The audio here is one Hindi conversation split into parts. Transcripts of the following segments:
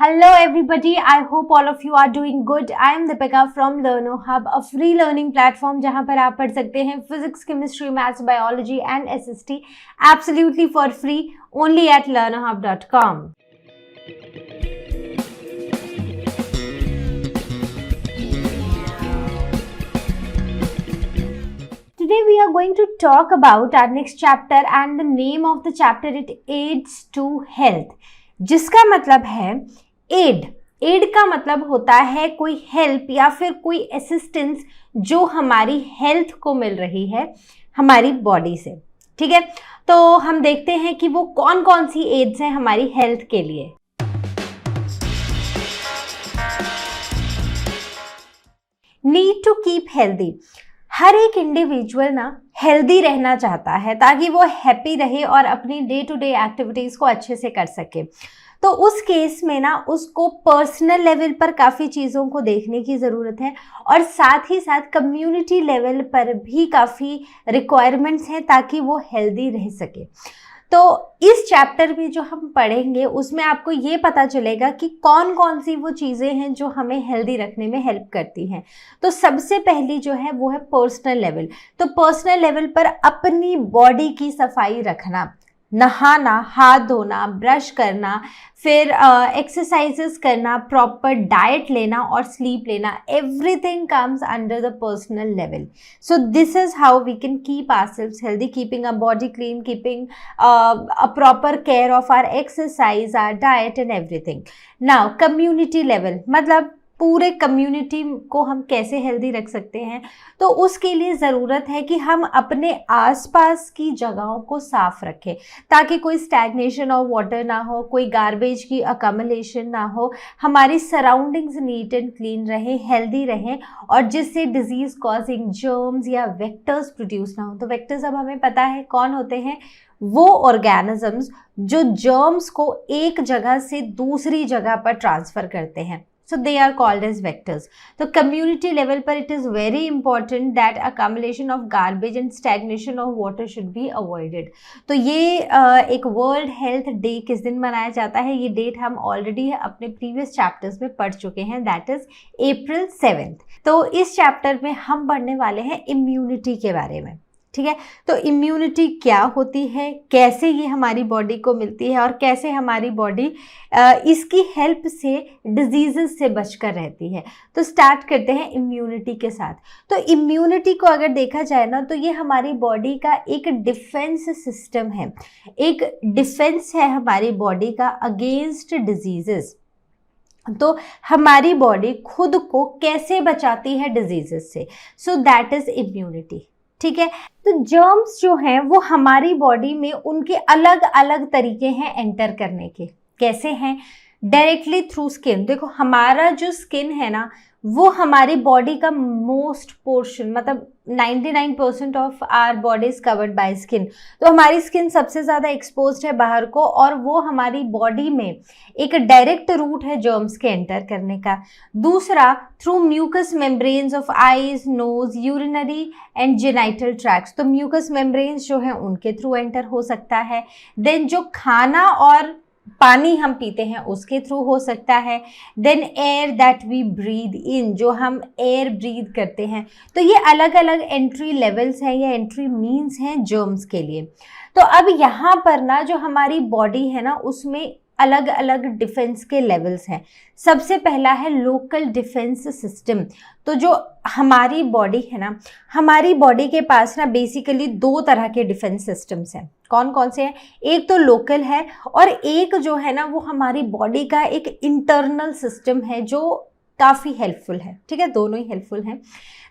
Hello everybody, I hope all of you are doing good. I am Deepika from Learno Hub, a free learning platform जहाँ पर आप पढ़ सकते हैं physics, chemistry, maths, biology and SST absolutely for free only at learnohub.com. Today we are going to talk about our next chapter and the name of the chapter it aids to health, जिसका मतलब है एड का मतलब होता है कोई हेल्प या फिर कोई असिस्टेंस जो हमारी हेल्थ को मिल रही है हमारी बॉडी से। ठीक है, तो हम देखते हैं कि वो कौन कौन सी एड्स हैं हमारी हेल्थ के लिए। नीड टू कीप हेल्दी, हर एक इंडिविजुअल ना हेल्दी रहना चाहता है ताकि वो हैप्पी रहे और अपनी डे टू डे एक्टिविटीज़ को अच्छे से कर सके। तो उस केस में ना उसको पर्सनल लेवल पर काफ़ी चीज़ों को देखने की ज़रूरत है और साथ ही साथ कम्युनिटी लेवल पर भी काफ़ी रिक्वायरमेंट्स हैं ताकि वो हेल्दी रह सके। तो इस चैप्टर में जो हम पढ़ेंगे उसमें आपको ये पता चलेगा कि कौन कौन सी वो चीज़ें हैं जो हमें हेल्दी रखने में हेल्प करती हैं। तो सबसे पहली जो है वो है पर्सनल लेवल। तो पर्सनल लेवल पर अपनी बॉडी की सफाई रखना, नहाना, हाथ धोना, ब्रश करना, फिर एक्सरसाइजेस करना, प्रॉपर डाइट लेना और स्लीप लेना, everything comes under the personal level. So this is how we can keep ourselves healthy, keeping a body clean, keeping a proper care of our exercise, our diet and everything. Now community level मतलब पूरे कम्युनिटी को हम कैसे हेल्दी रख सकते हैं। तो उसके लिए ज़रूरत है कि हम अपने आसपास की जगहों को साफ रखें ताकि कोई स्टैग्नेशन ऑफ वाटर ना हो, कोई गार्बेज की अकमलेशन ना हो, हमारी सराउंडिंग्स नीट एंड क्लीन रहें, हेल्दी रहें और जिससे डिजीज़ कॉजिंग जर्म्स या वेक्टर्स प्रोड्यूस ना हो। तो वेक्टर्स अब हमें पता है कौन होते हैं, वो ऑर्गेनिजम्स जो जर्म्स को एक जगह से दूसरी जगह पर ट्रांसफ़र करते हैं। So they are called as vectors. तो community level पर it is very important that accumulation of garbage and stagnation of water should be avoided. तो ये एक वर्ल्ड हेल्थ डे किस दिन मनाया जाता है, ये डेट हम ऑलरेडी अपने प्रीवियस चैप्टर्स में पढ़ चुके हैं, दैट इज April 7th। तो इस चैप्टर में हम पढ़ने वाले हैं इम्यूनिटी के बारे में। ठीक है, तो इम्यूनिटी क्या होती है, कैसे ये हमारी बॉडी को मिलती है और कैसे हमारी बॉडी इसकी हेल्प से डिजीज़ेस से बचकर रहती है। तो स्टार्ट करते हैं इम्यूनिटी के साथ। तो इम्यूनिटी को अगर देखा जाए ना तो ये हमारी बॉडी का एक डिफेंस सिस्टम है, एक डिफेंस है हमारी बॉडी का अगेंस्ट डिजीज़ेस। तो हमारी बॉडी खुद को कैसे बचाती है डिजीज़ेस से, सो दैट इज़ इम्यूनिटी। ठीक है, तो जर्म्स जो हैं वो हमारी बॉडी में उनके अलग अलग तरीके हैं एंटर करने के। कैसे हैं? Directly through skin. देखो हमारा जो स्किन है ना वो हमारी बॉडी का मोस्ट पोर्शन, मतलब 99% of our body is covered by skin. तो हमारी स्किन सबसे ज़्यादा एक्सपोज्ड है बाहर को और वो हमारी बॉडी में एक डायरेक्ट रूट है जर्म्स के एंटर करने का। दूसरा, through mucous membranes of eyes, nose, urinary and genital tracts. तो म्यूकस मेम्ब्रेन्स जो हैं उनके थ्रू एंटर हो सकता है। देन जो खाना और पानी हम पीते हैं उसके थ्रू हो सकता है। Then air that we breathe in, जो हम एयर ब्रीद करते हैं। तो ये अलग अलग एंट्री लेवल्स हैं या एंट्री मीन्स हैं जर्म्स के लिए। तो अब यहाँ पर ना जो हमारी बॉडी है ना उसमें अलग अलग डिफेंस के लेवल्स हैं। सबसे पहला है लोकल डिफेंस सिस्टम। तो जो हमारी बॉडी है ना, हमारी बॉडी के पास ना बेसिकली दो तरह के डिफेंस सिस्टम्स हैं। कौन कौन से हैं? एक तो लोकल है और एक जो है ना वो हमारी बॉडी का एक इंटरनल सिस्टम है जो काफ़ी हेल्पफुल है। ठीक है, दोनों ही हेल्पफुल हैं।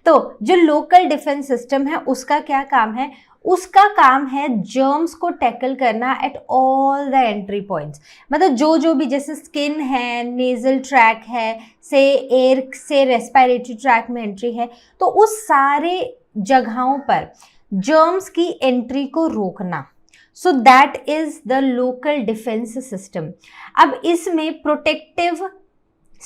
तो जो लोकल डिफेंस सिस्टम है उसका क्या काम है? उसका काम है जर्म्स को टैकल करना at all the entry points. मतलब जो भी, जैसे स्किन है, नेजल ट्रैक है, से एयर से रेस्पिरेटरी ट्रैक में एंट्री है, तो उस सारे जगहों पर जर्म्स की एंट्री को रोकना। सो that is the local defence system. अब इसमें प्रोटेक्टिव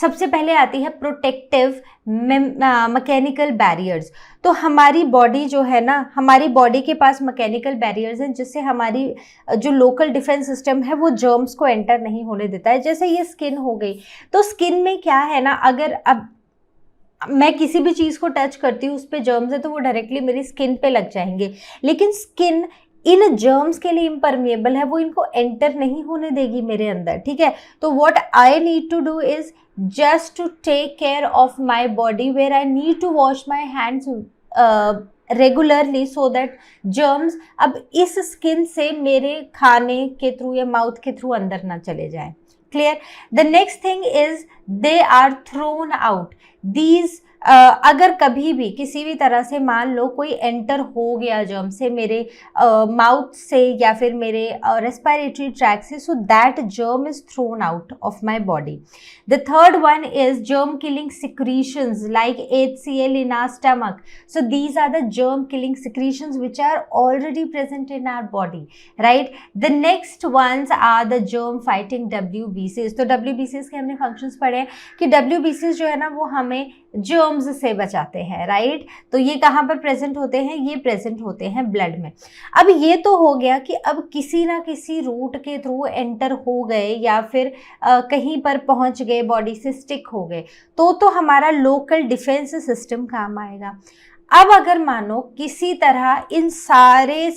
सबसे पहले आती है प्रोटेक्टिव मैकेनिकल बैरियर्स। तो हमारी बॉडी जो है ना, हमारी बॉडी के पास मैकेनिकल बैरियर्स हैं जिससे हमारी जो लोकल डिफेंस सिस्टम है वो जर्म्स को एंटर नहीं होने देता है। जैसे ये स्किन हो गई, तो स्किन में क्या है ना, अगर अब मैं किसी भी चीज़ को टच करती हूँ, उस पर जर्म्स है तो वो डायरेक्टली मेरी स्किन पे लग जाएंगे, लेकिन स्किन इन जर्म्स के लिए इम्परमिएबल है, वो इनको एंटर नहीं होने देगी मेरे अंदर, ठीक है। तो what I need to do is just to take care of my body, where I need to wash my hands regularly so that germs अब इस स्किन से मेरे खाने के थ्रू या माउथ के थ्रू अंदर ना चले जाएं। Clear. The next thing is they are thrown out. These अगर कभी भी किसी भी तरह से मान लो कोई एंटर हो गया जर्म से मेरे माउथ से या फिर मेरे रेस्पिरेटरी ट्रैक से, so that germ is thrown out of my body. The third one is germ killing secretions like HCl in our stomach. So these are the germ killing secretions which are already present in our body, right? The next ones are the germ fighting WBCs. तो WBCs के हमने functions पढ़े हैं कि WBCs जो है ना वो हमें जर्म्स से बचाते हैं, राइट। तो ये कहाँ पर प्रेजेंट होते हैं, ये प्रेजेंट होते हैं ब्लड में। अब ये तो हो गया कि अब किसी ना किसी रूट के थ्रू एंटर हो गए या फिर कहीं पर पहुंच गए, बॉडी से स्टिक हो गए, तो हमारा लोकल डिफेंस सिस्टम काम आएगा। अब अगर मानो किसी तरह इन सारे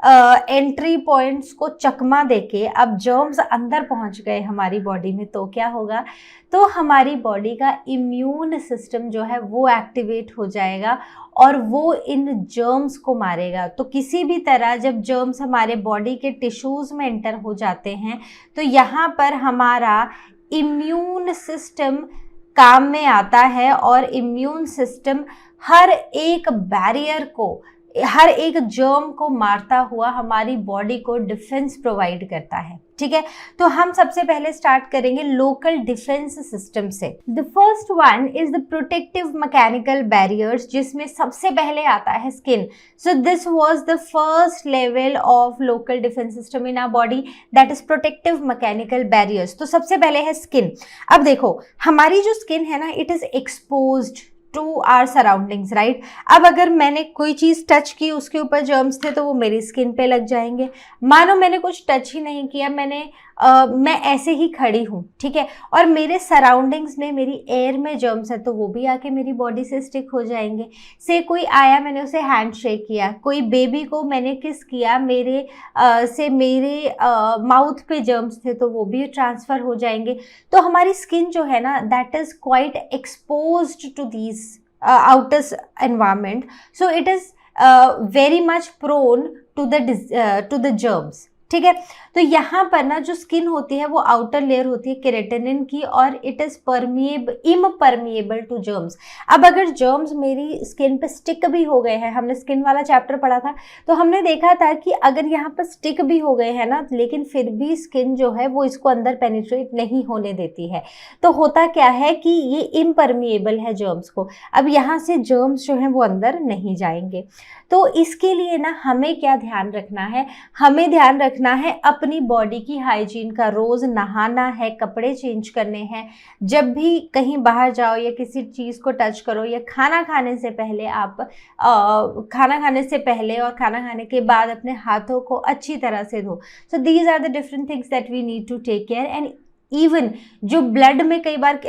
एंट्री पॉइंट्स को चकमा देके अब जर्म्स अंदर पहुंच गए हमारी बॉडी में, तो क्या होगा, तो हमारी बॉडी का इम्यून सिस्टम जो है वो एक्टिवेट हो जाएगा और वो इन जर्म्स को मारेगा। तो किसी भी तरह जब जर्म्स हमारे बॉडी के टिश्यूज़ में एंटर हो जाते हैं तो यहाँ पर हमारा इम्यून सिस्टम काम में आता है और इम्यून सिस्टम हर एक बैरियर को, हर एक जर्म को मारता हुआ हमारी बॉडी को डिफेंस प्रोवाइड करता है, ठीक है। तो हम सबसे पहले स्टार्ट करेंगे लोकल डिफेंस सिस्टम से। The first one is the protective mechanical barriers, जिसमें सबसे पहले आता है skin. So this was the first level of local defence system in our body, that is protective mechanical barriers. तो सबसे पहले है स्किन। अब देखो हमारी जो स्किन है ना, it is exposed to our surroundings, right. अब अगर मैंने कोई चीज़ टच की, उसके ऊपर जर्म्स थे तो वो मेरी स्किन पे लग जाएंगे। मानो मैंने कुछ टच ही नहीं किया, मैं ऐसे ही खड़ी हूँ, ठीक है, और मेरे सराउंडिंग्स में मेरी एयर में जर्म्स है तो वो भी आके मेरी बॉडी से स्टिक हो जाएंगे। से कोई आया, मैंने उसे हैंड शेक किया, कोई बेबी को मैंने किस किया, मेरे माउथ पे जर्म्स थे तो वो भी ट्रांसफ़र हो जाएंगे। तो हमारी स्किन जो है ना, that is quite exposed to these outer environment, so it is very much prone to the germs, ठीक है। तो यहाँ पर ना जो स्किन होती है वो आउटर लेयर होती है केराटिनिन की और it is impermeable to germs. अब अगर जर्म्स मेरी स्किन पे स्टिक भी हो गए हैं, हमने स्किन वाला चैप्टर पढ़ा था तो हमने देखा था कि अगर यहाँ पर स्टिक भी हो गए हैं ना, लेकिन फिर भी स्किन जो है वो इसको अंदर पेनिट्रेट नहीं होने देती है। तो होता क्या है कि ये इम्परमिएबल है जर्म्स को, अब यहाँ से जर्म्स जो हैं वो अंदर नहीं जाएंगे। तो इसके लिए ना हमें क्या ध्यान रखना है, हमें ध्यान रखना है अपनी बॉडी की हाइजीन का। रोज़ नहाना है, कपड़े चेंज करने हैं, जब भी कहीं बाहर जाओ या किसी चीज़ को टच करो या खाना खाने से पहले आप खाना खाने से पहले और खाना खाने के बाद अपने हाथों को अच्छी तरह से धो। So these are the different things that we need to take care. And even जो ब्लड में कई बार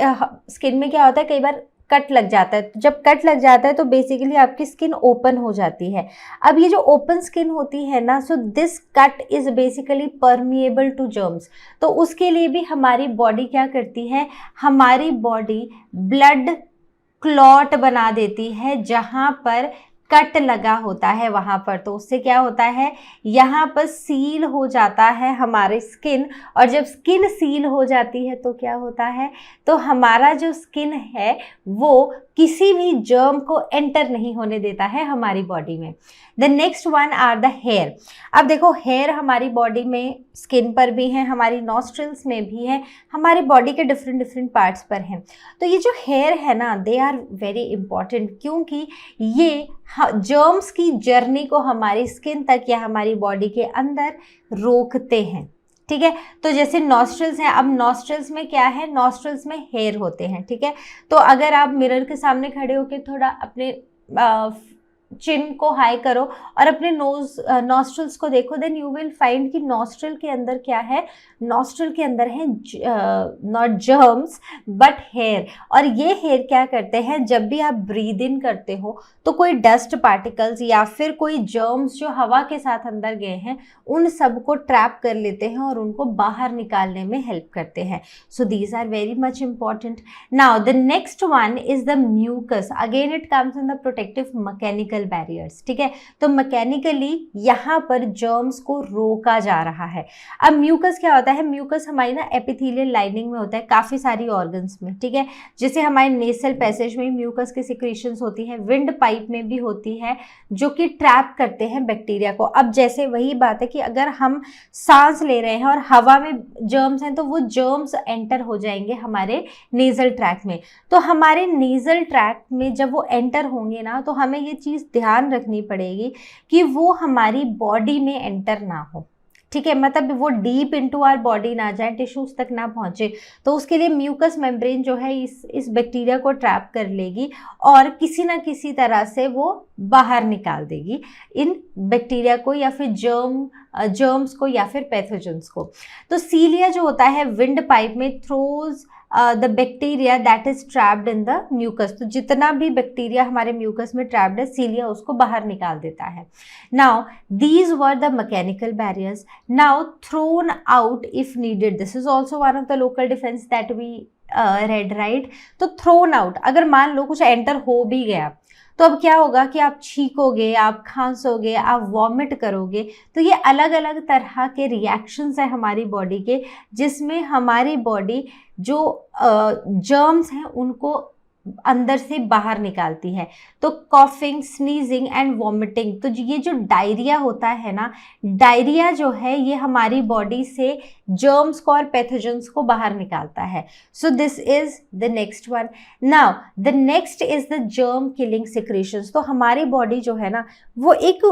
स्किन में क्या होता है, कई बार कट लग जाता है, तो जब कट लग जाता है तो बेसिकली आपकी स्किन ओपन हो जाती है। अब ये जो ओपन स्किन होती है ना, so this cut is basically permeable to germs. तो उसके लिए भी हमारी बॉडी क्या करती है, हमारी बॉडी ब्लड क्लॉट बना देती है जहाँ पर कट लगा होता है वहाँ पर। तो उससे क्या होता है, यहाँ पर सील हो जाता है हमारी स्किन, और जब स्किन सील हो जाती है तो क्या होता है, तो हमारा जो स्किन है वो किसी भी जर्म को एंटर नहीं होने देता है हमारी बॉडी में। The next one are the hair. अब देखो हेयर हमारी बॉडी में स्किन पर भी है, हमारी नॉस्ट्रिल्स में भी है, हमारी बॉडी के डिफरेंट पार्ट्स पर हैं। तो ये जो हेयर है ना, दे आर वेरी इंपॉर्टेंट, क्योंकि ये जर्म्स की जर्नी को हमारी स्किन तक या हमारी बॉडी के अंदर रोकते हैं, ठीक है। तो जैसे नॉस्ट्रल्स हैं, अब नॉस्ट्रल्स में क्या है, नॉस्ट्रल्स में हेयर होते हैं, ठीक है। तो अगर आप मिरर के सामने खड़े होकर थोड़ा अपने चिन को हाई करो और अपने नॉस्ट्रल्स को देखो, देन यू विल फाइंड कि नॉस्ट्रल के अंदर क्या है, नॉस्ट्रल के अंदर है नॉट जर्म्स बट हेयर। और ये हेयर क्या करते हैं, जब भी आप ब्रीद इन करते हो तो कोई डस्ट पार्टिकल्स या फिर कोई जर्म्स जो हवा के साथ अंदर गए हैं उन सब को ट्रैप कर लेते हैं और उनको बाहर निकालने में हेल्प करते हैं। So these are very much important. Now the next one is the mucus. Again it comes in the protective mechanical barriers, ठीक है। तो मैकेनिकली यहाँ पर जर्म्स को रोका जा रहा है। अब म्यूकस क्या होता है, म्यूकस हमारी ना एपिथेलियल लाइनिंग में होता है काफी सारी ऑर्गन्स में, ठीक है। जैसे हमारे नेसल पैसेज में म्यूकस की सिक्रीशंस होती है, विंड पाइप में भी होती है, जो कि ट्रैप करते हैं बैक्टीरिया को। अब जैसे वही बात है कि अगर हम सांस ले रहे हैं और हवा में जर्म्स हैं तो वो जर्म्स एंटर हो जाएंगे हमारे नेजल ट्रैक में। तो हमारे नेजल ट्रैक में जब वो एंटर होंगे ना, तो हमें ये चीज़ ध्यान रखनी पड़ेगी कि वो हमारी बॉडी में एंटर ना हो, ठीक है। मतलब वो डीप इनटू आवर बॉडी ना जाए, टिश्यूज तक ना पहुंचे। तो उसके लिए म्यूकस मेम्ब्रेन जो है इस बैक्टीरिया को ट्रैप कर लेगी और किसी ना किसी तरह से वो बाहर निकाल देगी इन बैक्टीरिया को या फिर जर्म्स को या फिर पैथोजेंस को। तो सीलिया जो होता है विंड पाइप में throws the bacteria that is trapped in the mucus. तो जितना भी बैक्टीरिया हमारे म्यूकस में ट्रैप्ड है, सीलिया उसको बाहर निकाल देता है। Now these were the mechanical barriers. Now thrown out if needed, this is also one of the local defence that we read, right. तो थ्रोन आउट, अगर मान लो कुछ एंटर हो भी गया तो अब क्या होगा कि आप छींकोगे, आप खांसोगे, आप वॉमिट करोगे। तो ये अलग अलग तरह के रिएक्शंस हैं हमारी बॉडी के, जिसमें हमारी बॉडी जो जर्म्स हैं उनको अंदर से बाहर निकालती है। तो कॉफिंग, स्नीजिंग एंड वॉमिटिंग, तो ये जो डायरिया होता है ना, डायरिया जो है ये हमारी बॉडी से जर्म्स को और पैथोजेंस को बाहर निकालता है। So this is the next one. Now the next is the germ killing secretions. तो हमारी बॉडी जो है ना वो एक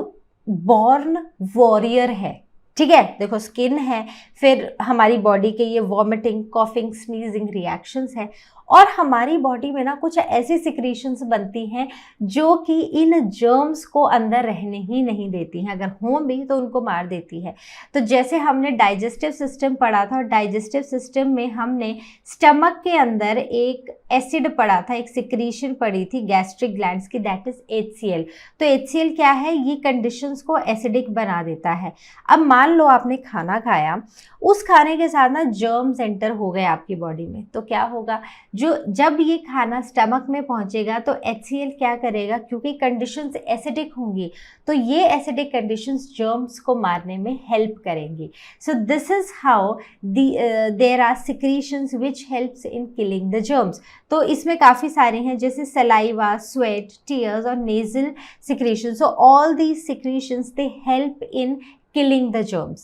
बॉर्न वॉरियर है, ठीक है। देखो स्किन है, फिर हमारी बॉडी के ये वॉमिटिंग, कॉफिंग, स्नीजिंग रिएक्शंस है, और हमारी बॉडी में ना कुछ ऐसी सिक्रीशंस बनती हैं जो कि इन जर्म्स को अंदर रहने ही नहीं देती हैं, अगर हों भी तो उनको मार देती है। तो जैसे हमने डाइजेस्टिव सिस्टम पढ़ा था, और डाइजेस्टिव सिस्टम में हमने स्टमक के अंदर एक एसिड पढ़ा था, एक सिक्रीशन पड़ी थी गैस्ट्रिक ग्लैंड्स की, दैट इज HCl। तो HCl क्या है, ये कंडीशंस को एसिडिक बना देता है। अब मान लो आपने खाना खाया, उस खाने के साथ ना जर्म्स एंटर हो गए आपकी बॉडी में, तो क्या होगा, जब ये खाना स्टमक में पहुंचेगा तो HCl क्या करेगा, क्योंकि कंडीशंस एसिडिक होंगी तो ये एसिडिक कंडीशंस जर्म्स को मारने में हेल्प करेंगी। So this is how there are secretions which helps in killing the germs. तो इसमें काफ़ी सारे हैं, जैसे सलाइवा, स्वेट, टीयर्स और nasal secretion. So all these secretions they help in killing the germs,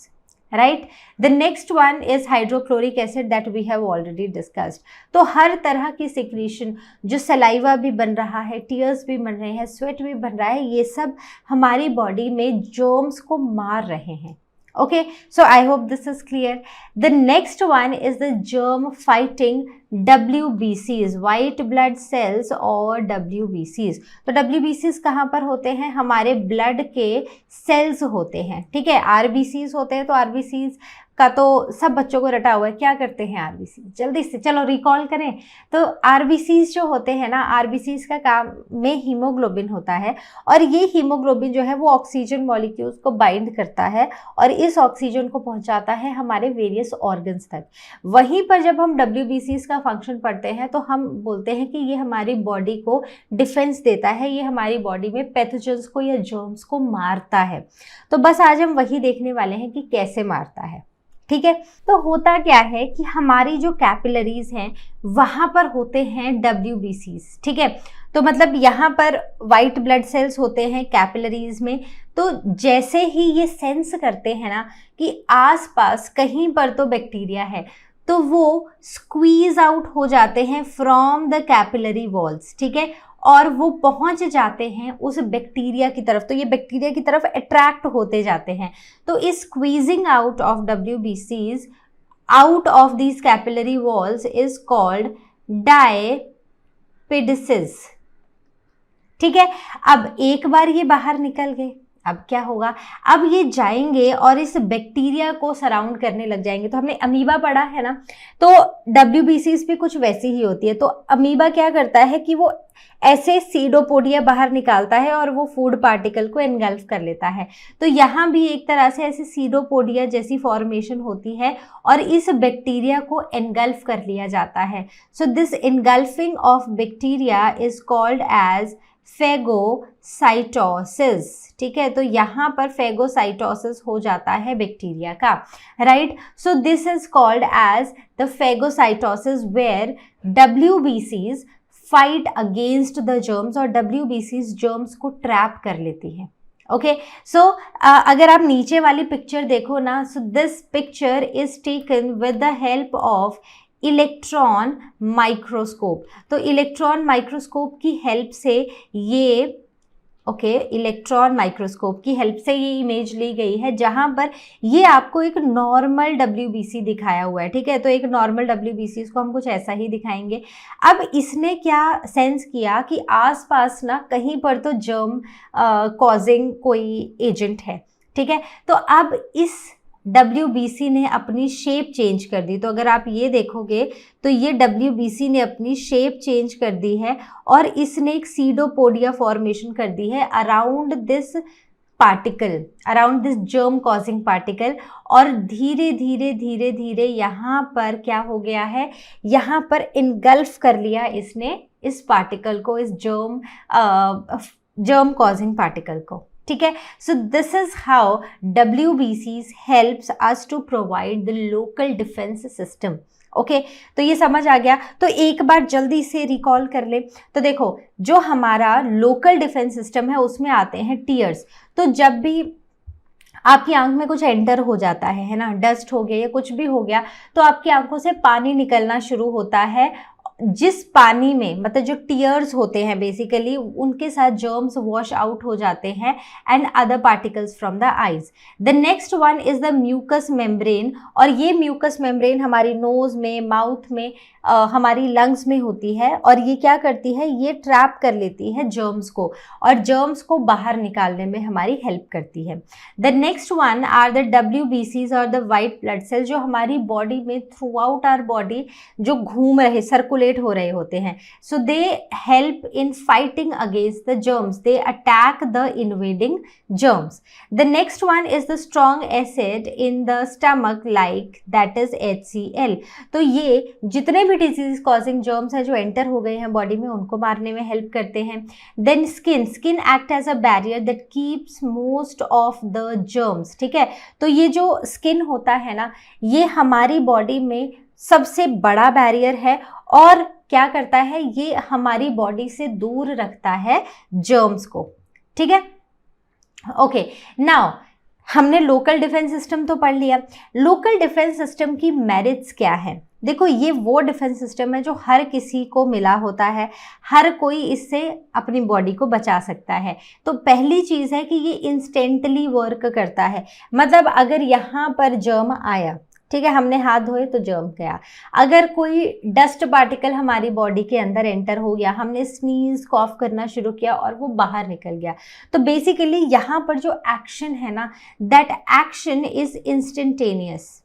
right? The next one is hydrochloric acid that we have already discussed. तो हर तरह की सिक्रीशन, जो सलाइवा भी बन रहा है, टीयर्स भी बन रहे हैं, स्वेट भी बन रहा है, ये सब हमारी बॉडी में जर्म्स को मार रहे हैं। Okay, so I hope this is clear. The next one is the germ fighting WBCs, white blood cells और WBCs। तो WBCs कहाँ पर होते हैं, हमारे ब्लड के सेल्स होते हैं, ठीक है। RBCs होते हैं, तो RBCs का तो सब बच्चों को रटा हुआ है, क्या करते हैं RBC, जल्दी से चलो रिकॉल करें। तो RBCs जो होते हैं ना, RBCs का काम में हीमोग्लोबिन होता है, और ये हीमोग्लोबिन जो है वो ऑक्सीजन मॉलिक्यूल्स को बाइंड करता है और इस ऑक्सीजन को पहुंचाता है हमारे वेरियस ऑर्गन्स तक। वहीं पर जब हम WBCs का फंक्शन पढ़ते हैं तो हम बोलते हैं कि ये हमारी बॉडी को डिफेंस देता है, ये हमारी बॉडी में पैथोजेंस को या जर्म्स को मारता है। तो बस आज हम वही देखने वाले हैं कि कैसे मारता है, ठीक है। तो होता क्या है कि हमारी जो कैपिलरीज हैं वहां पर होते हैं WBCs, ठीक है। तो मतलब यहाँ पर वाइट ब्लड सेल्स होते हैं कैपिलरीज में। तो जैसे ही ये सेंस करते हैं ना कि आसपास कहीं पर तो बैक्टीरिया है, तो वो स्क्वीज आउट हो जाते हैं फ्रॉम द कैपिलरी वॉल्स, ठीक है। और वो पहुंच जाते हैं उस बैक्टीरिया की तरफ, तो ये बैक्टीरिया की तरफ अट्रैक्ट होते जाते हैं। तो इस squeezing out of WBCs out of these capillary walls is called diapidsis। ठीक है, अब एक बार ये बाहर निकल गए, अब क्या होगा, अब ये जाएंगे और इस बैक्टीरिया को सराउंड करने लग जाएंगे। तो हमने अमीबा पढ़ा है ना, तो WBCs भी कुछ वैसी ही होती है। तो अमीबा क्या करता है कि वो ऐसे सीडोपोडिया बाहर निकालता है और वो फूड पार्टिकल को एनगल्फ कर लेता है। तो यहाँ भी एक तरह से ऐसे सीडोपोडिया जैसी फॉर्मेशन होती है और इस बैक्टीरिया को एनगल्फ कर लिया जाता है। So this engulfing of bacteria is called as phagocytosis. ठीक है, तो यहाँ पर फेगोसाइटोसिस हो जाता है बैक्टीरिया का, right. So this is called as the phagocytosis where WBCs fight against the germs, और WBCs जर्म्स को ट्रैप कर लेती हैं। ओके, सो अगर आप नीचे वाली पिक्चर देखो ना, so this picture is taken with the help of electron microscope. तो इलेक्ट्रॉन माइक्रोस्कोप की हेल्प से ये इलेक्ट्रॉन माइक्रोस्कोप की हेल्प से ये इमेज ली गई है, जहां पर ये आपको एक नॉर्मल WBC दिखाया हुआ है। ठीक है, तो एक नॉर्मल WBC को हम कुछ ऐसा ही दिखाएंगे। अब इसने क्या सेंस किया कि आसपास ना कहीं पर तो जर्म कॉजिंग कोई एजेंट है। ठीक है, तो अब इस WBC ने अपनी शेप चेंज कर दी। तो अगर आप ये देखोगे तो ये WBC ने अपनी शेप चेंज कर दी है और इसने एक सीडोपोडिया फॉर्मेशन कर दी है around this particle, around this germ causing particle. और धीरे धीरे धीरे धीरे यहाँ पर क्या हो गया है, यहाँ पर इनगल्फ कर लिया इसने इस पार्टिकल को, इस जर्म कॉजिंग पार्टिकल को। ठीक है, so this is how WBCs helps us to provide the local defence system. Okay, तो ये समझ आ गया। तो एक बार जल्दी से रिकॉल कर ले। तो देखो, जो हमारा लोकल डिफेंस सिस्टम है उसमें आते हैं टीयर्स। तो जब भी आपकी आंख में कुछ एंटर हो जाता है ना, डस्ट हो गया या कुछ भी हो गया, तो आपकी आंखों से पानी निकलना शुरू होता है। जिस पानी में, मतलब जो टीयर्स होते हैं बेसिकली, उनके साथ जर्म्स वॉश आउट हो जाते हैं and other particles from the eyes. The next one is the mucous membrane, और ये म्यूकस मेम्ब्रेन हमारी नोज में, माउथ में, हमारी लंग्स में होती है, और ये क्या करती है, ये ट्रैप कर लेती है जर्म्स को और जर्म्स को बाहर निकालने में हमारी हेल्प करती है। The next one are the WBCs और द वाइट ब्लड सेल, जो हमारी बॉडी में थ्रू आउट आवर बॉडी जो घूम रहे, सर्कुलेट हो रहे होते हैं। So they help in fighting against the germs, they attack the invading germs. The next one is the strong acid in the stomach like, that is HCl। तो ये जितने भी डिजीज कॉजिंग जर्म्स हैं जो एंटर हो गए हैं बॉडी में, उनको मारने में हेल्प करते हैं। Then skin act as a barrier that keeps most of the germs. ठीक है, तो ये जो स्किन होता है ना, ये हमारी बॉडी में सबसे बड़ा बैरियर है और क्या करता है, ये हमारी बॉडी से दूर रखता है जर्म्स को। ठीक है, ओके, नाउ हमने लोकल डिफेंस सिस्टम तो पढ़ लिया। लोकल डिफेंस सिस्टम की मेरिट्स क्या है? देखो, ये वो डिफेंस सिस्टम है जो हर किसी को मिला होता है, हर कोई इससे अपनी बॉडी को बचा सकता है। तो पहली चीज़ है कि ये इंस्टेंटली वर्क करता है। मतलब अगर यहाँ पर जर्म आया, ठीक है, हमने हाथ धोए तो जर्म गया। अगर कोई डस्ट पार्टिकल हमारी बॉडी के अंदर एंटर हो गया, हमने स्नीज कॉफ करना शुरू किया और वो बाहर निकल गया, तो बेसिकली यहाँ पर जो एक्शन है ना, दैट एक्शन इज इंस्टेंटेनियस।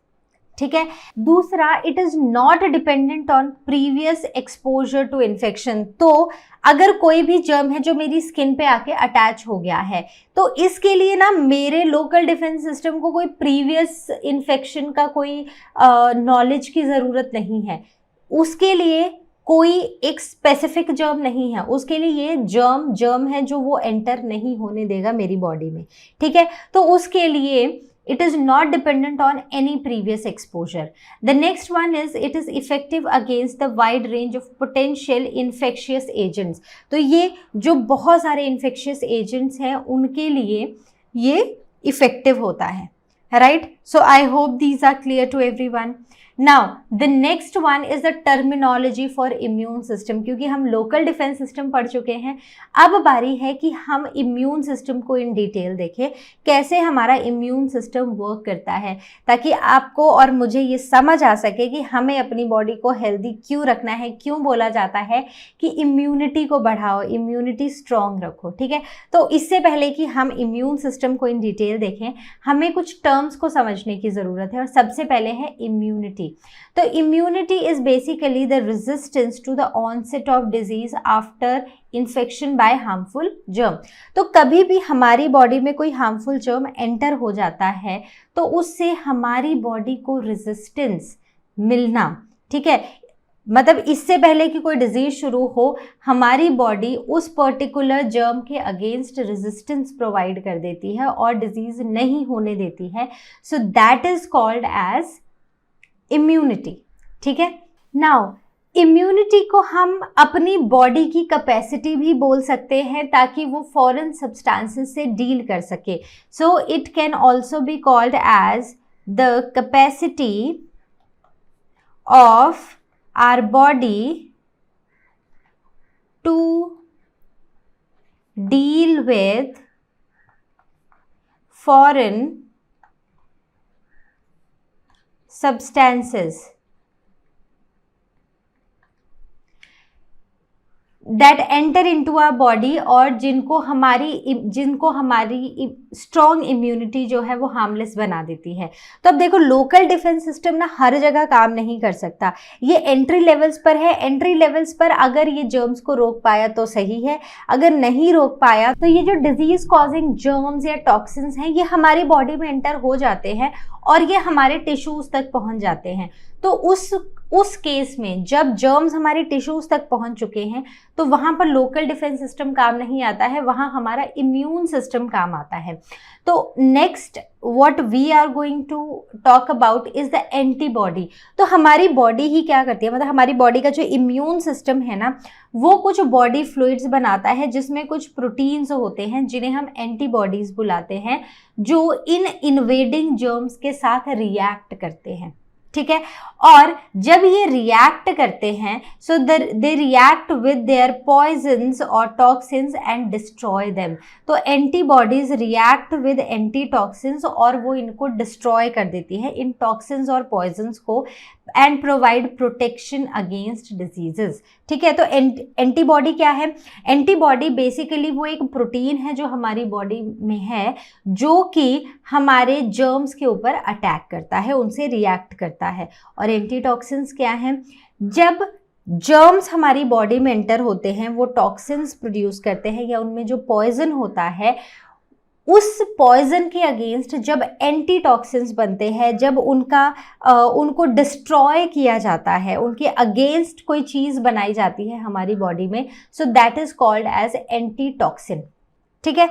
ठीक है, दूसरा, it is not dependent on previous exposure to infection. तो अगर कोई भी जर्म है जो मेरी स्किन पे आके अटैच हो गया है, तो इसके लिए ना मेरे लोकल डिफेंस सिस्टम को कोई प्रीवियस इन्फेक्शन का कोई नॉलेज की ज़रूरत नहीं है। उसके लिए कोई एक स्पेसिफिक जर्म नहीं है, उसके लिए ये जर्म है जो वो एंटर नहीं होने देगा मेरी बॉडी में। ठीक है, तो उसके लिए it is not dependent on any previous exposure. The next one is it is effective against the wide range of potential infectious agents. तो ये जो बहुत सारे infectious agents हैं उनके लिए ये effective होता है, right? So I hope these are clear to everyone. Now the next one is the terminology for immune system, क्योंकि हम लोकल डिफेंस सिस्टम पढ़ चुके हैं, अब बारी है कि हम इम्यून सिस्टम को इन डिटेल देखें, कैसे हमारा इम्यून सिस्टम वर्क करता है, ताकि आपको और मुझे ये समझ आ सके कि हमें अपनी बॉडी को हेल्दी क्यों रखना है, क्यों बोला जाता है कि इम्यूनिटी को बढ़ाओ, इम्यूनिटी स्ट्रॉन्ग रखो। ठीक है, तो इससे पहले कि हम इम्यून सिस्टम को इन डिटेल देखें, हमें कुछ टर्म्स को समझने की ज़रूरत है, और सबसे पहले है इम्यूनिटी। तो immunity is basically the resistance to the onset of disease after infection by harmful germ. तो कभी भी हमारी बॉडी में कोई हार्मफुल जर्म एंटर हो जाता है तो उससे हमारी बॉडी को रेजिस्टेंस मिलना, ठीक है, मतलब इससे पहले कि कोई डिजीज शुरू हो, हमारी बॉडी उस पर्टिकुलर जर्म के अगेंस्ट रेजिस्टेंस प्रोवाइड कर देती है और डिजीज नहीं होने देती है। So that is called as immunity. ठीक है, नाउ इम्यूनिटी को हम अपनी बॉडी की कैपेसिटी भी बोल सकते हैं, ताकि वो फॉरेन सब्सटेंसेस से डील कर सके। So it can also be called as the capacity of our body to deal with foreign substances that enter into our body और जिनको हमारी स्ट्रॉन्ग इम्यूनिटी जो है वो हार्मलेस बना देती है। तो अब देखो, लोकल डिफेंस सिस्टम ना हर जगह काम नहीं कर सकता, ये एंट्री लेवल्स पर है। एंट्री लेवल्स पर अगर ये जर्म्स को रोक पाया तो सही है, अगर नहीं रोक पाया तो ये जो डिजीज कॉजिंग जर्म्स या टॉक्सिन्स हैं ये हमारी बॉडी में एंटर हो जाते हैं और ये हमारे टिश्यूज तक पहुंच जाते हैं। तो उस केस में जब जर्म्स हमारे टिश्यूज तक पहुंच चुके हैं तो वहां पर लोकल डिफेंस सिस्टम काम नहीं आता है, वहां हमारा इम्यून सिस्टम काम आता है। तो next what we are going to talk about is the antibody. तो हमारी बॉडी ही क्या करती है, मतलब हमारी बॉडी का जो इम्यून सिस्टम है ना, वो कुछ बॉडी फ्लूइड्स बनाता है जिसमें कुछ प्रोटीन्स होते हैं जिन्हें हम एंटीबॉडीज बुलाते हैं, जो इन इन्वेडिंग जर्म्स के साथ रिएक्ट करते हैं। ठीक है, और जब ये रिएक्ट करते हैं so they react with their poisons और टॉक्सिन्स एंड डिस्ट्रॉय देम। तो antibodies react with anti toxins और वो इनको डिस्ट्रॉय कर देती है, इन टॉक्सिन्स और पॉइजन्स को, and provide protection against diseases. ठीक है, तो एंटीबॉडी क्या है? एंटीबॉडी बेसिकली वो एक प्रोटीन है जो हमारी बॉडी में है, जो कि हमारे जर्म्स के ऊपर अटैक करता है, उनसे रिएक्ट करता है। और एंटीटॉक्सिन्स क्या हैं? जब जर्म्स हमारी बॉडी में एंटर होते हैं वो टॉक्सिन्स प्रोड्यूस करते हैं, या उनमें जो पॉइजन होता है उस पॉइजन के अगेंस्ट जब एंटी टॉक्सिन्स बनते हैं, जब उनको डिस्ट्रॉय किया जाता है, उनके अगेंस्ट कोई चीज़ बनाई जाती है हमारी बॉडी में, so that is called as antitoxin. ठीक है,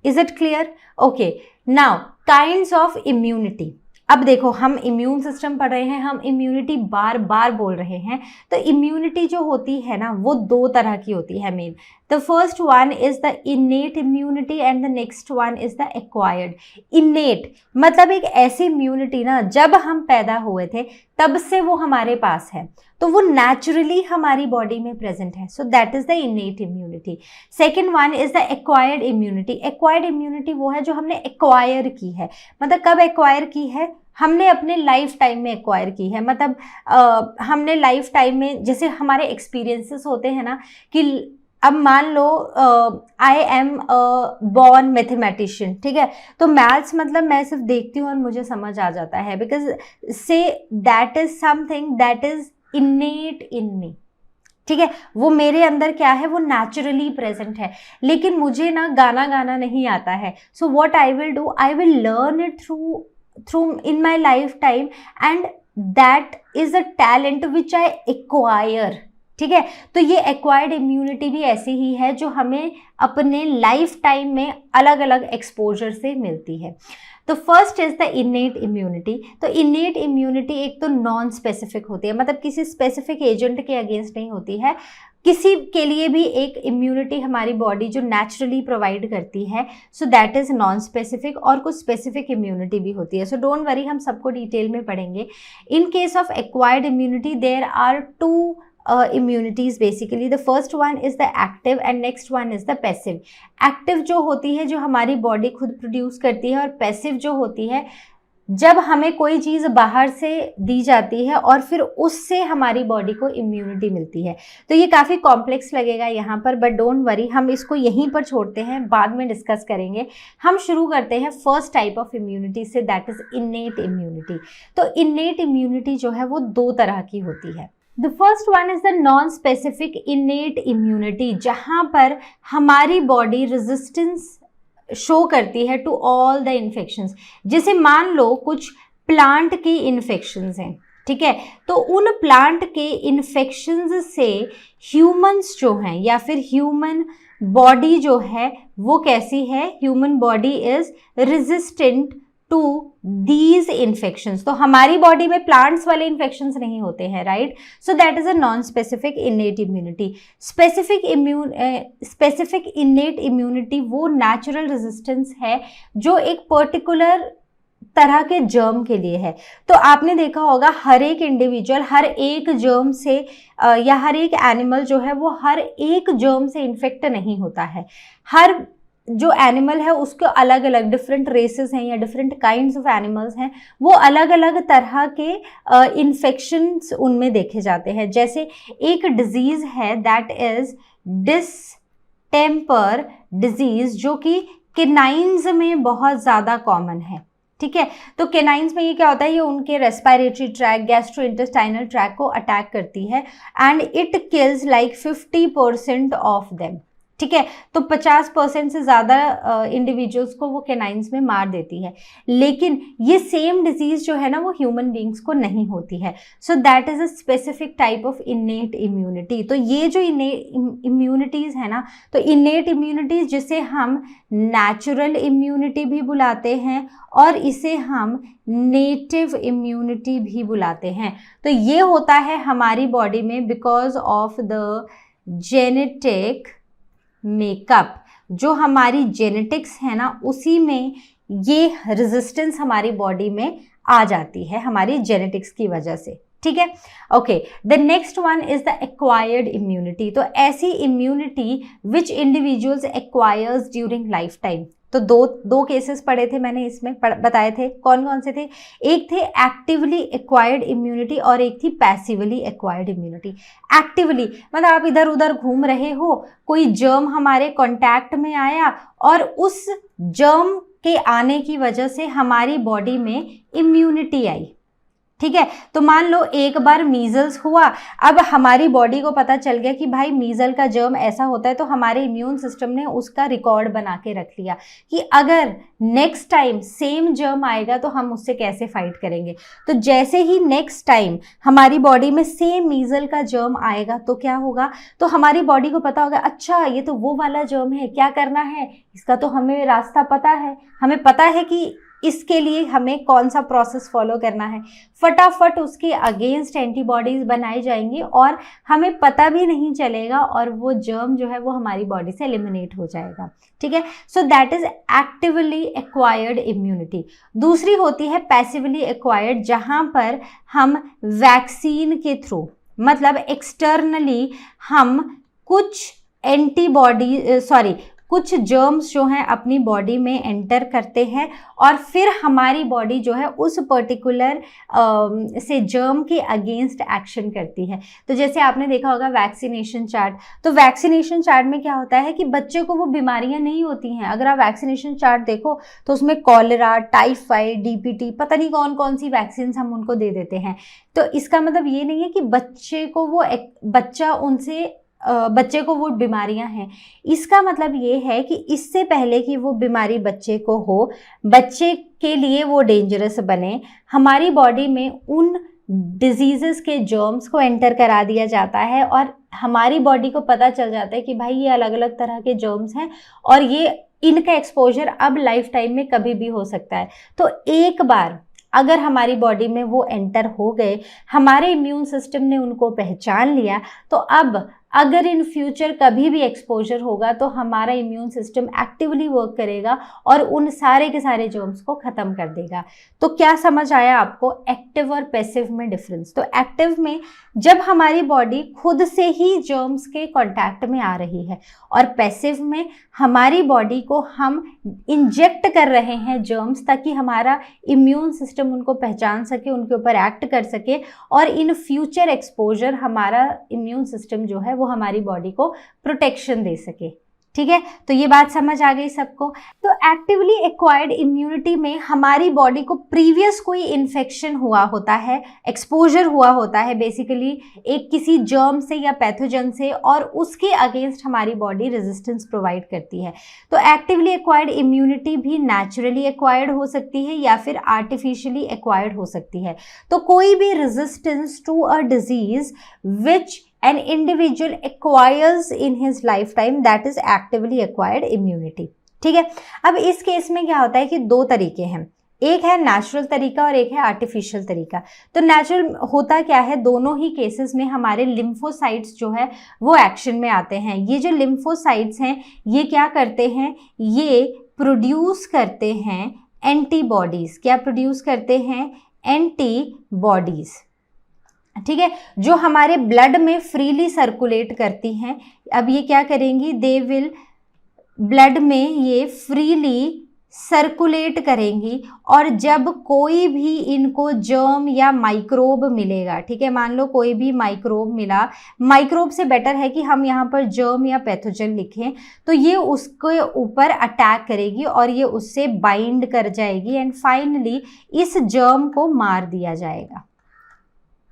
is it clear? Okay, now kinds of immunity. अब देखो, हम इम्यून सिस्टम पढ़ रहे हैं, हम इम्यूनिटी बार बार बोल रहे हैं। तो इम्यूनिटी जो होती है ना वो दो तरह की होती है main. The first one is the innate immunity and the next one is the acquired. इनेट मतलब एक ऐसी इम्यूनिटी ना, जब हम पैदा हुए थे तब से वो हमारे पास है, तो वो नेचुरली हमारी बॉडी में प्रेजेंट है, so that is the innate immunity. Second one is the acquired immunity. Acquired immunity वो है जो हमने एक्वायर की है। मतलब कब एक्वायर की है? हमने अपने लाइफ टाइम में एक्वायर की है। मतलब हमने लाइफ टाइम में, जैसे हमारे एक्सपीरियंसेस होते हैं ना, कि अब मान लो आई एम बॉर्न मैथमेटिशियन, ठीक है, तो मैथ्स मतलब मैं सिर्फ देखती हूँ और मुझे समझ आ जाता है, because say that is something that is innate in me. ठीक है, वो मेरे अंदर क्या है, वो नेचुरली प्रेजेंट है। लेकिन मुझे ना गाना गाना नहीं आता है, so what I will do, I will learn it through in my life time, and that is a talent which I acquire. ठीक है, तो ये एक्वायर्ड इम्यूनिटी भी ऐसी ही है जो हमें अपने लाइफ टाइम में अलग अलग एक्सपोजर से मिलती है। तो first is the innate immunity. तो इनेट इम्यूनिटी एक तो नॉन स्पेसिफिक होती है, मतलब किसी स्पेसिफिक एजेंट के अगेंस्ट नहीं होती है, किसी के लिए भी एक इम्यूनिटी हमारी बॉडी जो नेचुरली प्रोवाइड करती है, so that is non specific, और कुछ स्पेसिफिक इम्यूनिटी भी होती है। सो डोंट वरी, हम सबको डिटेल में पढ़ेंगे। In case of acquired immunity there are two immunities basically. The first one is the active and next one is the passive. Active जो होती है, जो हमारी बॉडी खुद प्रोड्यूस करती है, और passive जो होती है जब हमें कोई चीज़ बाहर से दी जाती है और फिर उससे हमारी बॉडी को इम्यूनिटी मिलती है। तो ये काफ़ी कॉम्प्लेक्स लगेगा यहाँ पर, बट डोंट वरी, हम इसको यहीं पर छोड़ते हैं, बाद में डिस्कस करेंगे। हम शुरू करते हैं फर्स्ट टाइप ऑफ इम्यूनिटी से, दैट इज इन्नेट इम्यूनिटी। तो इन्नेट इम्यूनिटी जो है वो दो तरह की होती है। The first one is the non specific innate immunity, जहाँ पर हमारी बॉडी रेजिस्टेंस शो करती है टू ऑल द इन्फेक्शंस। जैसे मान लो कुछ प्लांट की इन्फेक्शंस हैं, ठीक है, तो उन प्लांट के इन्फेक्शंस से ह्यूमंस जो हैं या फिर ह्यूमन बॉडी जो है वो कैसी है, human body is resistant to these infections. तो हमारी बॉडी में प्लांट्स वाले इन्फेक्शंस नहीं होते हैं, right. So that is a non specific innate immunity. Specific innate immunity वो नेचुरल रेजिस्टेंस है जो एक पर्टिकुलर तरह के जर्म के लिए है। तो आपने देखा होगा हर एक इंडिविजुअल हर एक जर्म से या हर एक एनिमल जो है वो हर एक जर्म से इन्फेक्ट नहीं होता है। हर जो एनिमल है उसके अलग अलग डिफरेंट रेसेस हैं या डिफरेंट काइंड्स ऑफ एनिमल्स हैं, वो अलग अलग तरह के इन्फेक्शंस उनमें देखे जाते हैं। जैसे एक डिजीज़ है दैट इज डिस्टेम्पर डिजीज़, जो कि केनाइंस में बहुत ज़्यादा कॉमन है, ठीक है। तो केनाइंस में ये क्या होता है, ये उनके रेस्पिरेटरी ट्रैक, गैस्ट्रोइंटेस्टाइनल ट्रैक को अटैक करती है and it kills like 50% of them, ठीक है। तो 50% से ज़्यादा इंडिविजुअल्स को वो केनाइंस में मार देती है। लेकिन ये सेम डिजीज़ जो है ना वो ह्यूमन बींग्स को नहीं होती है। So that is a specific type of innate immunity. तो ये जो इम्यूनिटीज़ है ना, तो इन्नेट इम्यूनिटीज़ जिसे हम नेचुरल इम्यूनिटी भी बुलाते हैं और इसे हम नेटिव इम्यूनिटी भी बुलाते हैं। तो ये होता है हमारी बॉडी में because of the genetic makeup, जो हमारी जेनेटिक्स है ना उसी में ये रेजिस्टेंस हमारी बॉडी में आ जाती है हमारी जेनेटिक्स की वजह से, ठीक है। Okay, the next one is the acquired immunity. तो ऐसी इम्यूनिटी विच individuals acquires during life time. तो दो केसेस पढ़े थे मैंने इसमें, बताए थे कौन कौन से थे। एक थे एक्टिवली एक्वायर्ड इम्यूनिटी और एक थी पैसिवली एक्वायर्ड इम्यूनिटी। एक्टिवली मतलब आप इधर उधर घूम रहे हो, कोई जर्म हमारे कांटेक्ट में आया और उस जर्म के आने की वजह से हमारी बॉडी में इम्यूनिटी आई, ठीक है। तो मान लो एक बार मीजल्स हुआ, अब हमारी बॉडी को पता चल गया कि भाई मीजल का जर्म ऐसा होता है, तो हमारे इम्यून सिस्टम ने उसका रिकॉर्ड बना के रख लिया कि अगर नेक्स्ट टाइम सेम जर्म आएगा तो हम उससे कैसे फाइट करेंगे। तो जैसे ही नेक्स्ट टाइम हमारी बॉडी में सेम मीजल का जर्म आएगा तो क्या होगा, तो हमारी बॉडी को पता होगा अच्छा ये तो वो वाला जर्म है, क्या करना है, इसका तो हमें रास्ता पता है, हमें पता है कि इसके लिए हमें कौन सा प्रोसेस फॉलो करना है। फटाफट उसके अगेंस्ट एंटीबॉडीज बनाई जाएंगी और हमें पता भी नहीं चलेगा और वो जर्म जो है वो हमारी बॉडी से एलिमिनेट हो जाएगा, ठीक है। So that is actively acquired immunity. दूसरी होती है पैसिवली एक्वायर्ड, जहां पर हम वैक्सीन के थ्रू मतलब एक्सटर्नली हम कुछ कुछ जर्म्स जो हैं अपनी बॉडी में एंटर करते हैं और फिर हमारी बॉडी जो है उस पर्टिकुलर से जर्म के अगेंस्ट एक्शन करती है। तो जैसे आपने देखा होगा वैक्सीनेशन चार्ट, तो वैक्सीनेशन चार्ट में क्या होता है कि बच्चे को वो बीमारियां नहीं होती हैं। अगर आप वैक्सीनेशन चार्ट देखो तो उसमें कॉलेरा, टाइफाइड, डीपीटी, पता नहीं कौन कौन सी वैक्सीन हम उनको दे देते हैं। तो इसका मतलब ये नहीं है कि बच्चे को वो बीमारियां हैं। इसका मतलब ये है कि इससे पहले कि वो बीमारी बच्चे को हो, बच्चे के लिए वो डेंजरस बने, हमारी बॉडी में उन डिजीजेस के जर्म्स को एंटर करा दिया जाता है और हमारी बॉडी को पता चल जाता है कि भाई ये अलग अलग तरह के जर्म्स हैं और ये इनका एक्सपोजर अब लाइफ टाइम में कभी भी हो सकता है। तो एक बार अगर हमारी बॉडी में वो एंटर हो गए, हमारे इम्यून सिस्टम ने उनको पहचान लिया, तो अब अगर इन फ्यूचर कभी भी एक्सपोजर होगा तो हमारा इम्यून सिस्टम एक्टिवली वर्क करेगा और उन सारे के सारे जर्म्स को ख़त्म कर देगा। तो क्या समझ आया आपको एक्टिव और पैसिव में डिफरेंस? तो एक्टिव में जब हमारी बॉडी खुद से ही जर्म्स के कांटेक्ट में आ रही है, और पैसिव में हमारी बॉडी को हम इंजेक्ट कर रहे हैं जर्म्स, ताकि हमारा इम्यून सिस्टम उनको पहचान सके, उनके ऊपर एक्ट कर सके, और इन फ्यूचर एक्सपोजर हमारा इम्यून सिस्टम जो है वो हमारी बॉडी को प्रोटेक्शन दे सके। ठीक है, तो ये बात समझ आ गई सबको। तो एक्टिवली एक्वायर्ड इम्यूनिटी में हमारी बॉडी को प्रीवियस कोई इन्फेक्शन हुआ होता है, एक्सपोजर हुआ होता है बेसिकली एक किसी जर्म से या पैथोजन से, और उसके अगेंस्ट हमारी बॉडी रेजिस्टेंस प्रोवाइड करती है। तो एक्टिवली एक्वायर्ड इम्यूनिटी भी नेचुरली एक्वायर्ड हो सकती है या फिर आर्टिफिशियली एक्वायर्ड हो सकती है। तो कोई भी resistance to a disease which an individual acquires in his lifetime, that is actively acquired immunity। ठीक है, अब इस केस में क्या होता है कि दो तरीके हैं, एक है नेचुरल तरीका और एक है आर्टिफिशियल तरीका। तो नेचुरल होता क्या है, दोनों ही केसेस में हमारे लिम्फोसाइट्स जो है वो एक्शन में आते हैं। ये जो लिम्फोसाइट्स हैं ये क्या करते हैं, ये प्रोड्यूस करते हैं एंटीबॉडीज। क्या प्रोड्यूस करते हैं? एंटीबॉडीज। ठीक है, जो हमारे ब्लड में फ्रीली सर्कुलेट करती हैं। अब ये क्या करेंगी, दे विल ब्लड में ये फ्रीली सर्कुलेट करेंगी, और जब कोई भी इनको जर्म या माइक्रोब मिलेगा, ठीक है, मान लो कोई भी माइक्रोब मिला, माइक्रोब से बेटर है कि हम यहाँ पर जर्म या पैथोजन लिखें, तो ये उसके ऊपर अटैक करेगी और ये उससे बाइंड कर जाएगी एंड फाइनली इस जर्म को मार दिया जाएगा।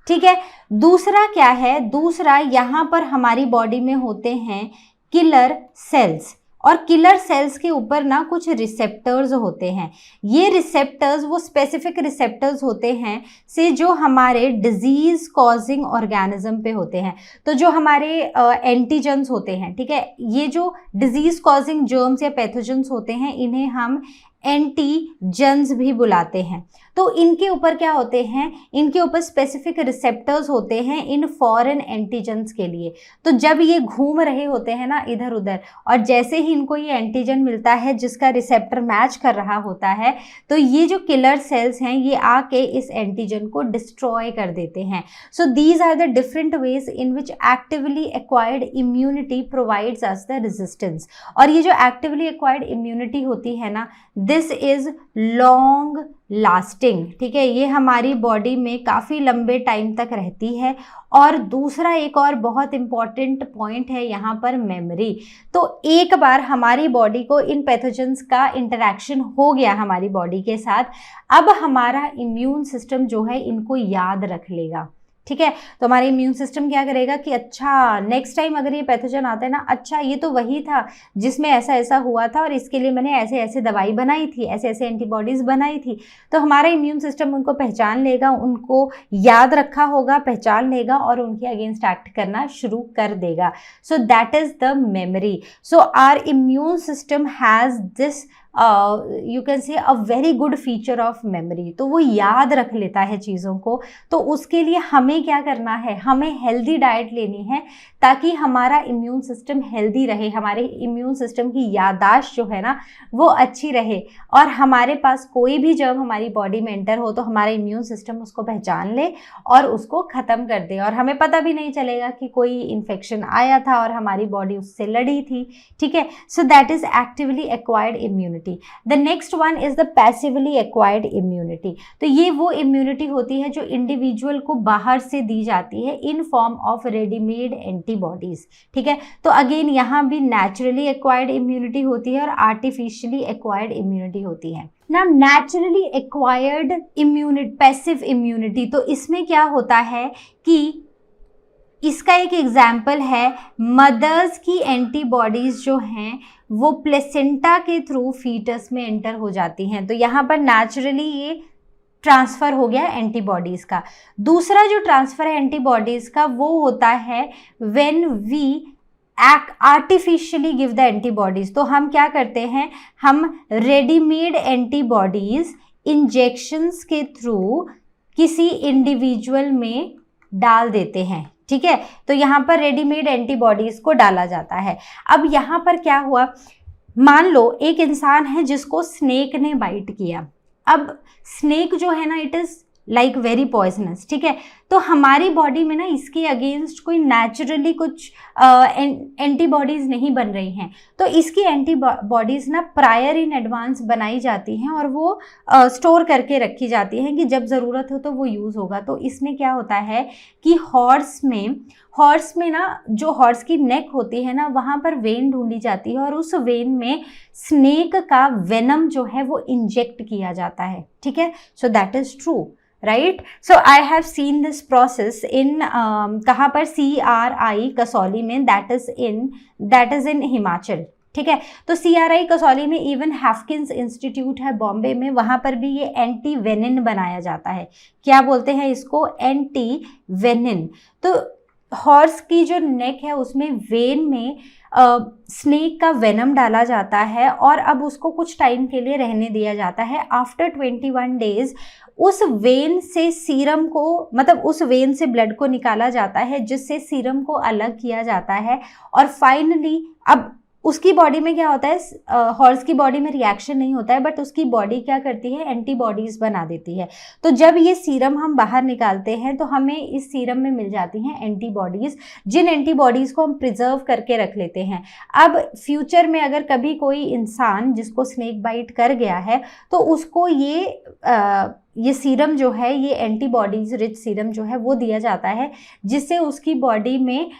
ठीक है, दूसरा क्या है, दूसरा यहाँ पर हमारी बॉडी में होते हैं किलर सेल्स, और किलर सेल्स के ऊपर ना कुछ रिसेप्टर्स होते हैं। ये रिसेप्टर्स वो स्पेसिफिक रिसेप्टर्स होते हैं से जो हमारे डिजीज कॉजिंग ऑर्गेनिज्म पे होते हैं। तो जो हमारे एंटीजन्स होते हैं, ठीक है, ये जो डिजीज कॉजिंग जर्म्स या पैथोजन्स होते हैं इन्हें हम एंटीजन्स भी बुलाते हैं। तो इनके ऊपर क्या होते हैं, इनके ऊपर स्पेसिफिक रिसेप्टर्स होते हैं इन फॉरेन एंटीजन्स के लिए। तो जब ये घूम रहे होते हैं ना इधर उधर, और जैसे ही इनको ये एंटीजन मिलता है जिसका रिसेप्टर मैच कर रहा होता है, तो ये जो किलर सेल्स हैं ये आके इस एंटीजन को डिस्ट्रॉय कर देते हैं। So these are the different ways in which actively acquired immunity provides us the resistance. और ये जो एक्टिवली एक्वायर्ड इम्यूनिटी होती है ना, दिस इज लॉन्ग लास्टिंग। ठीक है, ये हमारी बॉडी में काफ़ी लंबे टाइम तक रहती है। और दूसरा एक और बहुत इम्पॉर्टेंट पॉइंट है यहाँ पर मेमोरी। तो एक बार हमारी बॉडी को इन पैथोजेंस का इंटरेक्शन हो गया हमारी बॉडी के साथ, अब हमारा इम्यून सिस्टम जो है इनको याद रख लेगा। ठीक है, तो हमारा इम्यून सिस्टम क्या करेगा कि अच्छा नेक्स्ट टाइम अगर ये पैथोजन आता है ना, अच्छा ये तो वही था जिसमें ऐसा ऐसा हुआ था और इसके लिए मैंने ऐसे ऐसे दवाई बनाई थी, ऐसे ऐसे एंटीबॉडीज़ बनाई थी। तो हमारा इम्यून सिस्टम उनको पहचान लेगा, उनको याद रखा होगा, पहचान लेगा और उनके अगेंस्ट एक्ट करना शुरू कर देगा। So that is the memory. So our immune system has this you can say a very good feature of memory. तो वो याद रख लेता है चीज़ों को। तो उसके लिए हमें क्या करना है, हमें हेल्दी डाइट लेनी है ताकि हमारा इम्यून सिस्टम हेल्दी रहे, हमारे इम्यून सिस्टम की याददाश्त जो है ना वो अच्छी रहे, और हमारे पास कोई भी जर्म हमारी बॉडी में एंटर हो तो हमारा इम्यून सिस्टम उसको पहचान ले और उसको ख़त्म कर दे, और हमें पता भी नहीं चलेगा कि कोई इन्फेक्शन आया था और हमारी बॉडी उससे लड़ी थी। ठीक है, so that is actively acquired immunity. The next one is the passively acquired immunity। तो ये वो इम्यूनिटी होती है जो इंडिविजुअल को बाहर से दी जाती है in form of readymade antibodies. ठीक है, तो अगेन यहाँ भी नेचुरली एक्वायर्ड इम्यूनिटी होती है और आर्टिफिशियली एक्वायर्ड इम्यूनिटी होती है। ना naturally acquired immunity, passive immunity, तो इसमें क्या होता है कि इसका एक एग्जाम्पल है मदर्स की एंटीबॉडीज़ जो हैं वो प्लेसेंटा के थ्रू फीटस में एंटर हो जाती हैं। तो यहाँ पर नेचुरली ये ट्रांसफ़र हो गया एंटीबॉडीज़ का। दूसरा जो ट्रांसफ़र है एंटीबॉडीज़ का वो होता है when we artificially give the antibodies. तो हम क्या करते हैं, हम रेडीमेड एंटीबॉडीज़ इंजेक्शंस के थ्रू किसी इंडिविजुअल में डाल देते हैं। ठीक है, तो यहाँ पर रेडीमेड एंटीबॉडीज को डाला जाता है। अब यहाँ पर क्या हुआ, मान लो एक इंसान है जिसको स्नेक ने बाइट किया। अब स्नेक जो है ना, it is like very poisonous, ठीक है, तो हमारी बॉडी में ना इसके अगेंस्ट कोई नेचुरली कुछ एंटीबॉडीज नहीं बन रही हैं, तो इसकी एंटीबॉडीज ना प्रायर इन एडवांस बनाई जाती हैं और वो स्टोर करके रखी जाती हैं कि जब ज़रूरत हो तो वो यूज़ होगा। तो इसमें क्या होता है कि हॉर्स में ना, जो हॉर्स की नेक होती है ना, वहाँ पर वेन ढूंढी जाती है और उस वेन में स्नेक का वेनम जो है वो इंजेक्ट किया जाता है, ठीक है। So that is true, right. So I have seen this process in कहाँ पर, CRI कसौली में, दैट इज इन हिमाचल, ठीक है। तो CRI कसौली में इवन हैफकिंस इंस्टीट्यूट है बॉम्बे में, वहाँ पर भी ये एंटी वेनिन बनाया जाता है। क्या बोलते हैं इसको, एंटी वेनिन। तो हॉर्स की जो नेक है उसमें वेन में स्नेक का वेनम डाला जाता है और अब उसको कुछ टाइम के लिए रहने दिया जाता है। आफ्टर 21 डेज उस वेन से सीरम को, मतलब उस वेन से ब्लड को निकाला जाता है जिससे सीरम को अलग किया जाता है और फाइनली अब उसकी बॉडी में क्या होता है, हॉर्स की बॉडी में रिएक्शन नहीं होता है, बट उसकी बॉडी क्या करती है, एंटीबॉडीज बना देती है। तो जब ये सीरम हम बाहर निकालते हैं तो हमें इस सीरम में मिल जाती हैं एंटीबॉडीज, जिन एंटीबॉडीज को हम प्रिजर्व करके रख लेते हैं। अब फ्यूचर में अगर कभी कोई इंसान जिसको स्नेक बाइट कर गया है तो उसको ये सीरम जो है, ये एंटीबॉडीज रिच सीरम जो है वो दिया जाता है, जिससे उसकी बॉडी में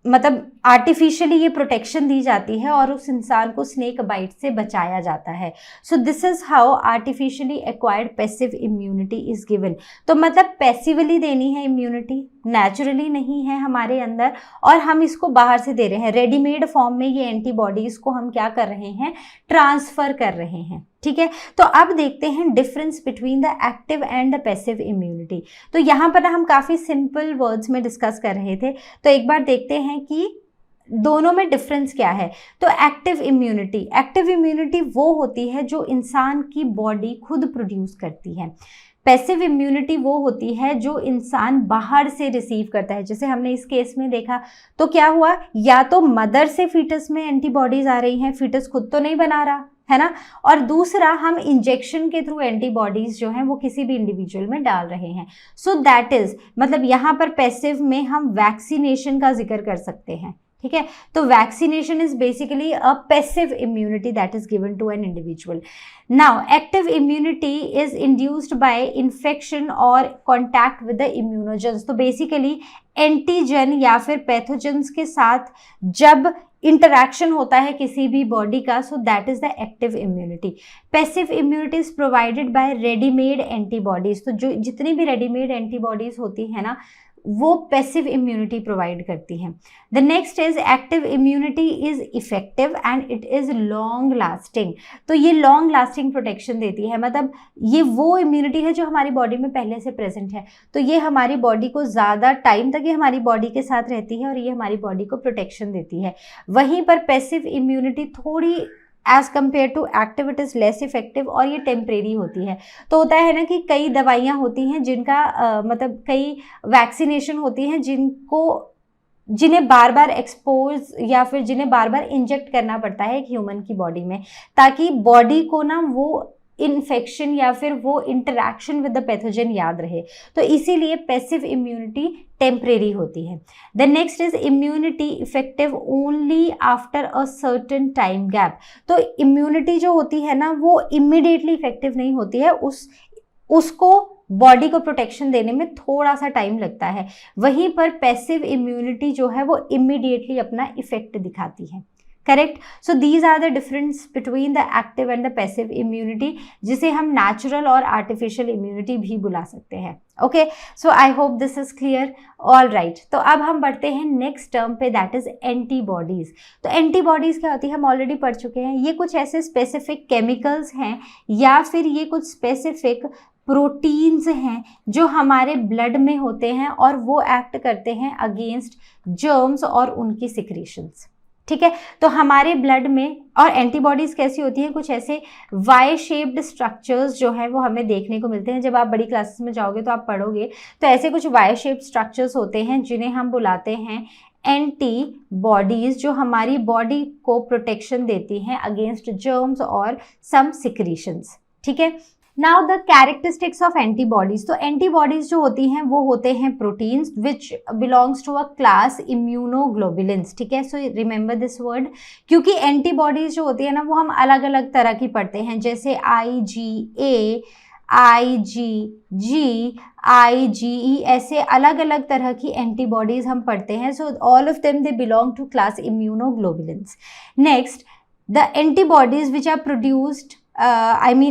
मतलब आर्टिफिशियली ये प्रोटेक्शन दी जाती है और उस इंसान को स्नेक बाइट से बचाया जाता है। So this is how artificially acquired passive immunity is given. तो मतलब पैसिवली देनी है इम्यूनिटी, नेचुरली नहीं है हमारे अंदर, और हम इसको बाहर से दे रहे हैं। रेडीमेड फॉर्म में ये एंटीबॉडीज को हम क्या कर रहे हैं, ट्रांसफर कर रहे हैं, ठीक है। तो अब देखते हैं difference between the active and the passive immunity. तो यहाँ पर हम काफ़ी सिंपल वर्ड्स में डिस्कस कर रहे थे, तो एक बार देखते हैं कि दोनों में डिफरेंस क्या है। तो एक्टिव इम्यूनिटी वो होती है जो इंसान की बॉडी खुद प्रोड्यूस करती है। पैसिव इम्यूनिटी वो होती है जो इंसान बाहर से रिसीव करता है। जैसे हमने इस केस में देखा तो क्या हुआ, या तो मदर से फीटस में एंटीबॉडीज आ रही हैं, फीटस खुद तो नहीं बना रहा है ना, और दूसरा हम इंजेक्शन के थ्रू एंटीबॉडीज जो हैं वो किसी भी इंडिविजुअल में डाल रहे हैं। सो दैट इज, मतलब यहाँ पर पैसिव में हम वैक्सीनेशन का जिक्र कर सकते हैं, ठीक है। तो vaccination is basically a passive immunity that is given to an individual. Now active immunity is induced by infection और कॉन्टैक्ट विद द इम्यूनोजेंस। तो बेसिकली एंटीजन या फिर पैथोजेंस के साथ जब इंटरैक्शन होता है किसी भी बॉडी का, सो that is the active immunity. Passive immunity is provided by readymade antibodies. तो जो जितनी भी रेडीमेड एंटीबॉडीज होती है ना, वो पैसिव इम्यूनिटी प्रोवाइड करती हैं। The next is active immunity is effective and it is long lasting. तो ये लॉन्ग लास्टिंग प्रोटेक्शन देती है, मतलब ये वो इम्यूनिटी है जो हमारी बॉडी में पहले से प्रेजेंट है, तो ये हमारी बॉडी को ज़्यादा टाइम तक ये हमारी बॉडी के साथ रहती है और ये हमारी बॉडी को प्रोटेक्शन देती है। वहीं पर पैसिव इम्यूनिटी थोड़ी as compare to active it is less effective और ये टेम्परेरी होती है। तो होता है ना कि कई दवाइयाँ होती हैं जिनका मतलब कई वैक्सीनेशन होती हैं जिन्हें बार बार एक्सपोज या फिर जिन्हें बार बार इंजेक्ट करना पड़ता है एक ह्यूमन की बॉडी में, ताकि बॉडी को ना वो इन्फेक्शन या फिर वो इंटरैक्शन विद द पैथोजन याद रहे। तो इसीलिए पैसिव इम्यूनिटी टेम्परेरी होती है। The next is immunity effective only after a certain time gap. तो इम्यूनिटी जो होती है ना, वो इमीडिएटली इफेक्टिव नहीं होती है, उसको बॉडी को प्रोटेक्शन देने में थोड़ा सा टाइम लगता है। वहीं पर पैसिव इम्यूनिटी जो है वो इमीडिएटली अपना इफेक्ट दिखाती है। Correct. So these are the difference between the active and the passive immunity, जिसे हम नेचुरल और आर्टिफिशियल इम्यूनिटी भी बुला सकते हैं। Okay, so I hope this is clear. All right, तो अब हम बढ़ते हैं नेक्स्ट टर्म पे, दैट इज एंटीबॉडीज। तो एंटीबॉडीज क्या होती है हम ऑलरेडी पढ़ चुके हैं। ये कुछ ऐसे स्पेसिफिक केमिकल्स हैं या फिर ये कुछ स्पेसिफिक प्रोटीन्स हैं जो हमारे ब्लड में होते हैं और वो एक्ट करते हैं अगेंस्ट जर्म्स और उनकी सिक्रीशंस। ठीक है। तो हमारे ब्लड में और एंटीबॉडीज कैसी होती हैं, कुछ ऐसे वाई शेप्ड स्ट्रक्चर्स जो हैं वो हमें देखने को मिलते हैं। जब आप बड़ी क्लासेस में जाओगे तो आप पढ़ोगे, तो ऐसे कुछ वाई शेप्ड स्ट्रक्चर्स होते हैं जिन्हें हम बुलाते हैं एंटीबॉडीज, जो हमारी बॉडी को प्रोटेक्शन देती हैं अगेंस्ट जर्म्स और सम सिक्रीशंस। ठीक है। Now the characteristics of antibodies. तो एंटीबॉडीज जो होती हैं वो होते हैं proteins which belongs to a class immunoglobulins. ठीक है। सो रिमेंबर दिस वर्ड, क्योंकि एंटीबॉडीज जो होती है ना वो हम अलग अलग तरह की पढ़ते हैं, जैसे IgA, IgG, IgE, ऐसे अलग अलग तरह की एंटीबॉडीज हम पढ़ते हैं। So all of them they belong to class immunoglobulins. Next, the antibodies which are produced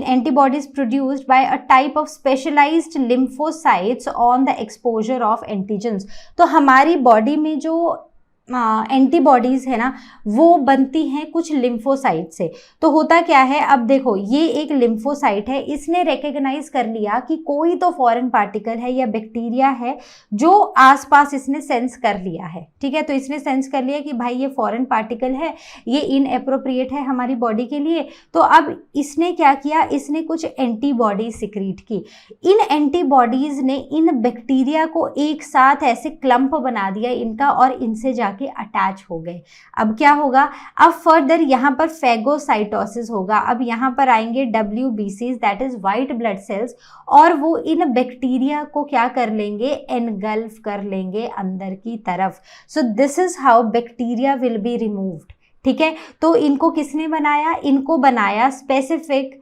antibodies produced by a type of specialized lymphocytes on the exposure of antigens। तो हमारी बॉडी में जो एंटीबॉडीज है ना वो बनती हैं कुछ लिम्फोसाइट से। तो होता क्या है, अब देखो ये एक लिम्फोसाइट है, इसने रिकग्नाइज कर लिया कि कोई तो फॉरेन पार्टिकल है या बैक्टीरिया है जो आसपास इसने सेंस कर लिया है। ठीक है। तो इसने सेंस कर लिया कि भाई ये फॉरेन पार्टिकल है, ये इनएप्रोप्रिएट है हमारी बॉडी के लिए। तो अब इसने क्या किया, इसने कुछ एंटीबॉडी सिक्रीट की। इन एंटीबॉडीज ने इन बैक्टीरिया को एक साथ ऐसे क्लम्प बना दिया इनका, और इनसे जाके अटैच हो गए। अब क्या होगा, अब फर्दर यहाँ पर फेगोसाइटोसिस होगा। अब यहाँ पर आएंगे WBCs, that is white blood cells, और वो इन बैक्टीरिया को क्या कर लेंगे, एनगल्फ कर लेंगे अंदर की तरफ। So this is how bacteria will be removed. ठीक है। तो इनको किसने बनाया, इनको बनाया स्पेसिफिक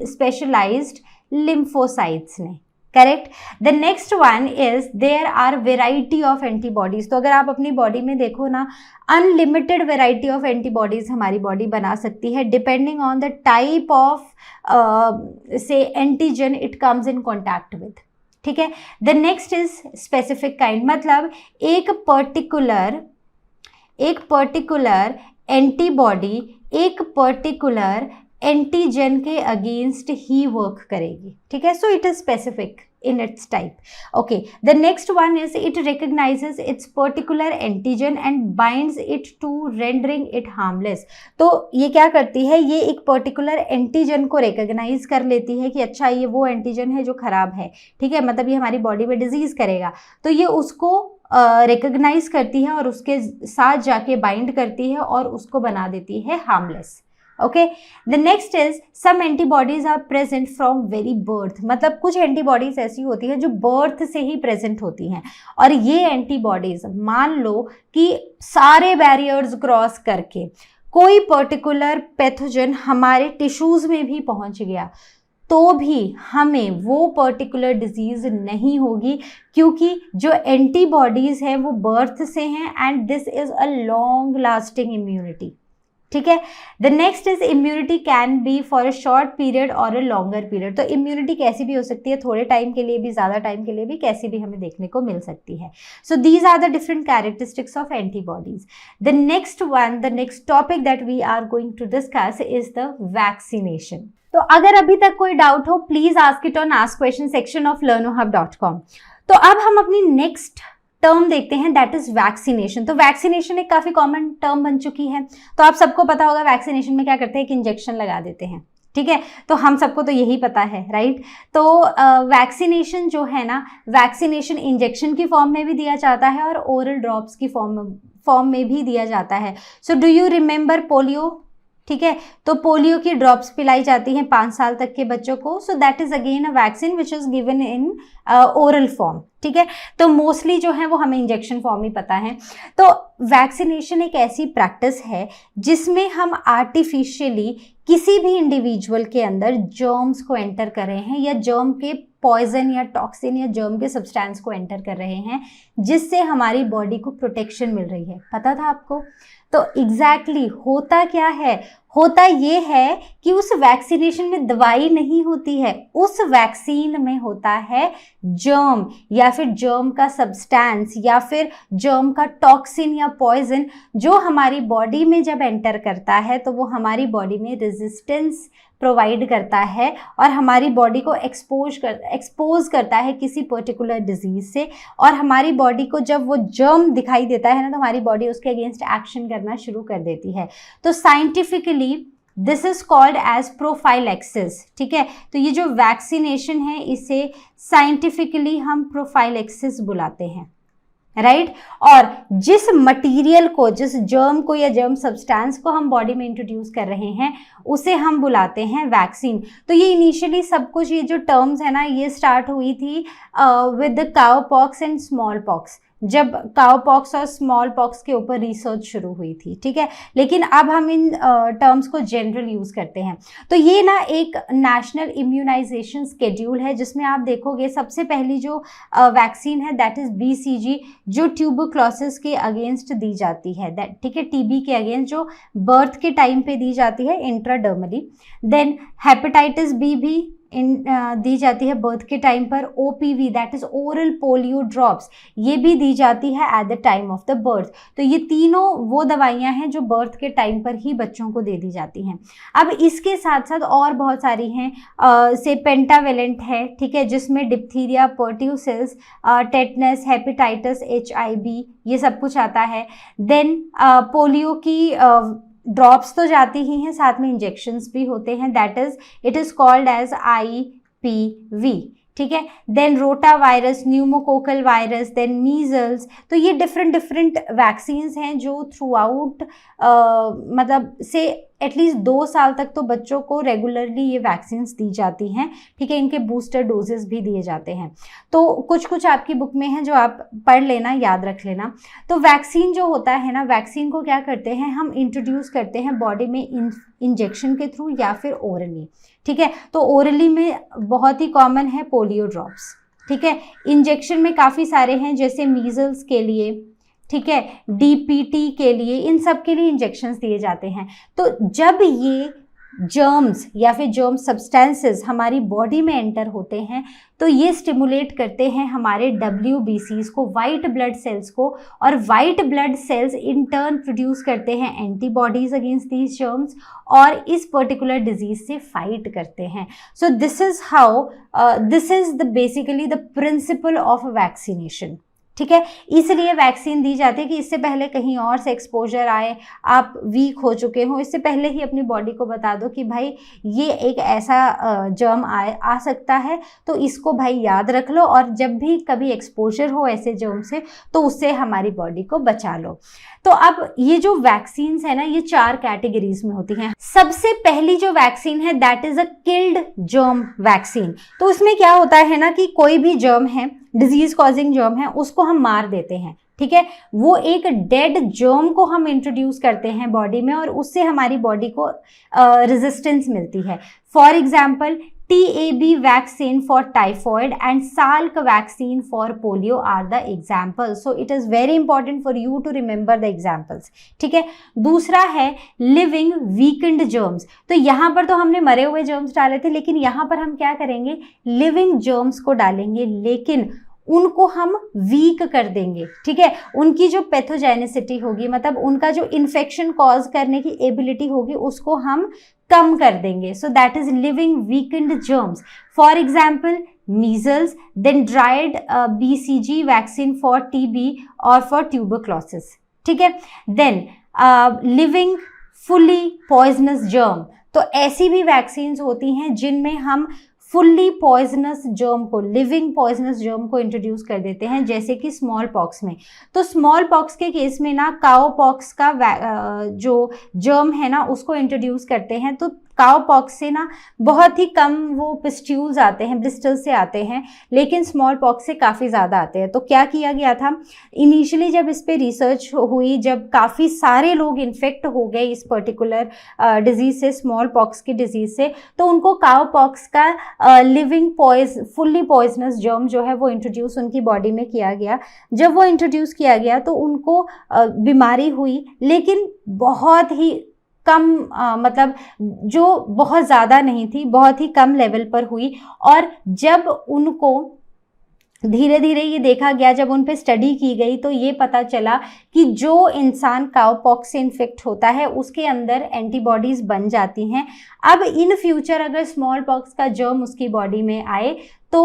स्पेशलाइज्ड लिम्फोसाइट्स ने। Correct. The next one is there are variety of antibodies. तो अगर आप अपनी बॉडी में देखो ना, अनलिमिटेड वेराइटी ऑफ एंटीबॉडीज हमारी बॉडी बना सकती है, depending on the type of say antigen it comes in contact with. ठीक है। The next is specific kind, मतलब एक पर्टिकुलर एंटीबॉडी एक पर्टिकुलर एंटीजन के अगेंस्ट ही वर्क करेगी। ठीक है। So it is specific in its type. Okay, the next one is it recognizes its particular antigen and binds it to rendering it harmless। तो ये क्या करती है, ये एक पर्टिकुलर एंटीजन को रिकग्नाइज कर लेती है कि अच्छा ये वो एंटीजन है जो खराब है। ठीक है। मतलब ये हमारी बॉडी में डिजीज करेगा, तो ये उसको रिकग्नाइज करती है और उसके साथ जाके बाइंड करती है और उसको बना देती है harmless. Okay. The next is some antibodies are present from very birth. मतलब कुछ एंटीबॉडीज ऐसी होती है जो बर्थ से ही प्रेजेंट होती हैं, और ये एंटीबॉडीज मान लो कि सारे बैरियर्स क्रॉस करके कोई पर्टिकुलर पैथोजन हमारे टिश्यूज में भी पहुंच गया तो भी हमें वो पर्टिकुलर डिजीज नहीं होगी, क्योंकि जो एंटीबॉडीज हैं वो बर्थ से हैं and this is a long lasting immunity. ठीक है। The next is immunity can be for a short period और अ लॉन्गर पीरियड। तो इम्यूनिटी कैसी भी हो सकती है, थोड़े टाइम के लिए भी, ज़्यादा टाइम के लिए भी, कैसी भी हमें देखने को मिल सकती है। So these are the different characteristics of antibodies. The next topic that we are going to discuss is the vaccination. तो अगर अभी तक कोई डाउट हो, please ask it on ask question section of learnohub.com। तो अब हम अपनी नेक्स्ट टर्म देखते हैं, दैट इज वैक्सीनेशन। तो वैक्सीनेशन एक काफी कॉमन टर्म बन चुकी है। तो आप सबको पता होगा वैक्सीनेशन में क्या करते हैं, एक इंजेक्शन लगा देते हैं। ठीक है। तो हम सबको तो यही पता है, राइट। तो वैक्सीनेशन जो है ना, वैक्सीनेशन इंजेक्शन की फॉर्म में भी दिया जाता है और ओरल ड्रॉप्स की फॉर्म में भी दिया जाता है। So do you remember polio? ठीक है। तो पोलियो की ड्रॉप्स पिलाई जाती हैं 5 साल तक के बच्चों को। सो that is again a vaccine which is given in oral form. ठीक है। तो मोस्टली जो है वो हमें इंजेक्शन फॉर्म ही पता है। तो वैक्सीनेशन एक ऐसी प्रैक्टिस है जिसमें हम आर्टिफिशियली किसी भी इंडिविजुअल के अंदर जर्म्स को एंटर कर रहे हैं, या जर्म के पॉइजन या टॉक्सिन या जर्म के सब्सटेंस को एंटर कर रहे हैं, जिससे हमारी बॉडी को प्रोटेक्शन मिल रही है। पता था आपको? तो एग्जैक्टली होता क्या है, होता ये है कि उस वैक्सीनेशन में दवाई नहीं होती है, उस वैक्सीन में होता है जर्म, या फिर जर्म का सब्सटेंस, या फिर जर्म का टॉक्सिन या पॉइजन, जो हमारी बॉडी में जब एंटर करता है तो वो हमारी बॉडी में रेजिस्टेंस प्रोवाइड करता है और हमारी बॉडी को एक्सपोज करता है किसी पर्टिकुलर डिजीज से, और हमारी बॉडी बॉडी को जब वो जर्म दिखाई देता है ना, तो हमारी बॉडी उसके अगेंस्ट एक्शन करना शुरू कर देती है। तो scientifically this is called as prophylaxis, ठीक है। तो ये जो वैक्सीनेशन है इसे साइंटिफिकली हम प्रोफाइलैक्सिस बुलाते हैं, राइट। और जिस मटेरियल को, जिस जर्म को या जर्म सब्सटेंस को हम बॉडी में इंट्रोड्यूस कर रहे हैं उसे हम बुलाते हैं वैक्सीन। तो ये इनिशियली सब कुछ, ये जो टर्म्स है ना, ये स्टार्ट हुई थी with the cowpox and small pox, जब काउपॉक्स और स्मॉल पॉक्स के ऊपर रिसर्च शुरू हुई थी, ठीक है। लेकिन अब हम इन टर्म्स को जनरल यूज करते हैं। तो ये ना एक नेशनल इम्यूनाइजेशन स्केड्यूल है जिसमें आप देखोगे सबसे पहली जो वैक्सीन है दैट इज BCG, जो ट्यूबरक्लोसिस के अगेंस्ट दी जाती है, ठीक है, TB के अगेंस्ट, जो बर्थ के टाइम पे दी जाती है इंट्राडर्मली। देन हेपेटाइटिस B भी दी जाती है बर्थ के टाइम पर। OPV that is oral polio drops, ये भी दी जाती है at the time of the birth. तो ये तीनों वो दवाइयां हैं जो बर्थ के टाइम पर ही बच्चों को दे दी जाती हैं। अब इसके साथ साथ और बहुत सारी हैं, से पेंटावेलेंट है, ठीक है, जिसमें diphtheria, pertussis, tetanus, hepatitis, HIV ये सब कुछ आता है। देन पोलियो की ड्रॉप्स तो जाती ही हैं, साथ में इंजेक्शंस भी होते हैं, that is it is called as IPV, ठीक है। Then rotavirus, pneumococcal virus, then measles. तो ये डिफरेंट वैक्सीन्स हैं जो थ्रू आउट मतलब से एटलीस्ट 2 साल तक तो बच्चों को रेगुलरली ये वैक्सीन्स दी जाती हैं, ठीक है। इनके बूस्टर डोजेस भी दिए जाते हैं। तो कुछ आपकी बुक में है जो आप पढ़ लेना, याद रख लेना। तो वैक्सीन जो होता है ना, वैक्सीन को क्या करते हैं हम, इंट्रोड्यूस करते हैं बॉडी में इंजेक्शन के थ्रू या फिर ओरली, ठीक है। तो ओरली में बहुत ही कॉमन है पोलियो ड्रॉप्स, ठीक है। इंजेक्शन में काफ़ी सारे हैं, जैसे मीजल्स के लिए, ठीक है, DPT के लिए, इन सब के लिए इंजेक्शंस दिए जाते हैं। तो जब ये जर्म्स या फिर जर्म सब्सटेंसेस हमारी बॉडी में एंटर होते हैं तो ये स्टिमुलेट करते हैं हमारे WBCs को, वाइट ब्लड सेल्स को, और white blood cells in turn produce करते हैं एंटीबॉडीज अगेंस्ट दीज जर्म्स और इस पर्टिकुलर डिजीज से फाइट करते हैं। So this is how, this is the basically the principle of vaccination, ठीक है। इसलिए वैक्सीन दी जाती है कि इससे पहले कहीं और से एक्सपोजर आए, आप वीक हो चुके हो, इससे पहले ही अपनी बॉडी को बता दो कि भाई ये एक ऐसा जर्म आ सकता है, तो इसको भाई याद रख लो, और जब भी कभी एक्सपोजर हो ऐसे जर्म से तो उससे हमारी बॉडी को बचा लो। तो अब ये जो वैक्सीन्स है ना, ये 4 कैटेगरीज में होती हैं। सबसे पहली जो वैक्सीन है that is a killed germ vaccine. तो उसमें क्या होता है ना कि कोई भी जर्म है, डिजीज कॉजिंग जर्म है, उसको हम मार देते हैं, ठीक है। वो एक डेड जर्म को हम इंट्रोड्यूस करते हैं बॉडी में और उससे हमारी बॉडी को रेजिस्टेंस मिलती है। For example TAB vaccine for typhoid and Salk vaccine for polio are the examples. So it is very important for you to remember the examples. ठीक है। दूसरा है living weakened germs। तो यहाँ पर तो हमने मरे हुए germs डाले थे, लेकिन यहाँ पर हम क्या करेंगे, living germs को डालेंगे, लेकिन उनको हम वीक कर देंगे, ठीक है। उनकी जो पैथोजेनिसिटी होगी, मतलब उनका जो इन्फेक्शन कॉज करने की एबिलिटी होगी, उसको हम कम कर देंगे। So that is living weakened germs. For example measles, then dried BCG vaccine for TB और फॉर ट्यूबरक्लोसिस, ठीक है। Then living fully poisonous germ. तो ऐसी भी वैक्सीन्स होती हैं जिनमें हम फुल्ली पॉइजनस जर्म को, लिविंग पॉइजनस जर्म को इंट्रोड्यूस कर देते हैं, जैसे कि स्मॉल पॉक्स में। तो स्मॉल पॉक्स के केस में ना काउ पॉक्स का जो जर्म है ना उसको इंट्रोड्यूस करते हैं। तो काउ पॉक्स से ना बहुत ही कम वो पिस्ट्यूल्स आते हैं, ब्लिस्टर्स से आते हैं, लेकिन स्मॉल पॉक्स से काफ़ी ज़्यादा आते हैं। तो क्या किया गया था, इनिशियली जब इस पे रिसर्च हुई, जब काफ़ी सारे लोग इन्फेक्ट हो गए इस पर्टिकुलर डिजीज़ से, स्मॉल पॉक्स की डिजीज़ से, तो उनको काउ पॉक्स का लिविंग फुल्ली पॉइजनस जर्म जो है वो इंट्रोड्यूस उनकी बॉडी में किया गया। जब वो इंट्रोड्यूस किया गया तो उनको बीमारी हुई, लेकिन बहुत ही कम, मतलब जो बहुत ज़्यादा नहीं थी, बहुत ही कम लेवल पर हुई। और जब उनको धीरे धीरे ये देखा गया, जब उन पे स्टडी की गई तो ये पता चला कि जो इंसान काउपॉक्स से इन्फेक्ट होता है उसके अंदर एंटीबॉडीज बन जाती हैं। अब इन फ्यूचर अगर स्मॉल पॉक्स का जर्म उसकी बॉडी में आए तो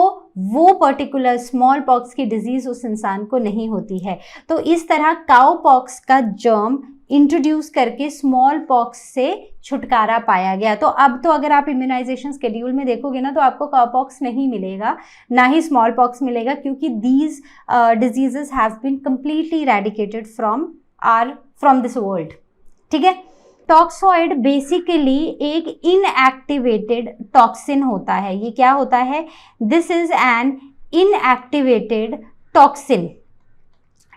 वो पर्टिकुलर स्मॉल पॉक्स की डिजीज उस इंसान को नहीं होती है। तो इस तरह काउपॉक्स का जर्म इंट्रोड्यूस करके स्मॉल पॉक्स से छुटकारा पाया गया। तो अब तो अगर आप इम्यूनाइजेशन शेड्यूल में देखोगे ना तो आपको काउपॉक्स नहीं मिलेगा, ना ही स्मॉल पॉक्स मिलेगा, क्योंकि these diseases have been completely eradicated from this world. ठीक है। टॉक्सॉइड बेसिकली एक इनएक्टिवेटेड टॉक्सिन होता है। ये क्या होता है? This is an inactivated toxin.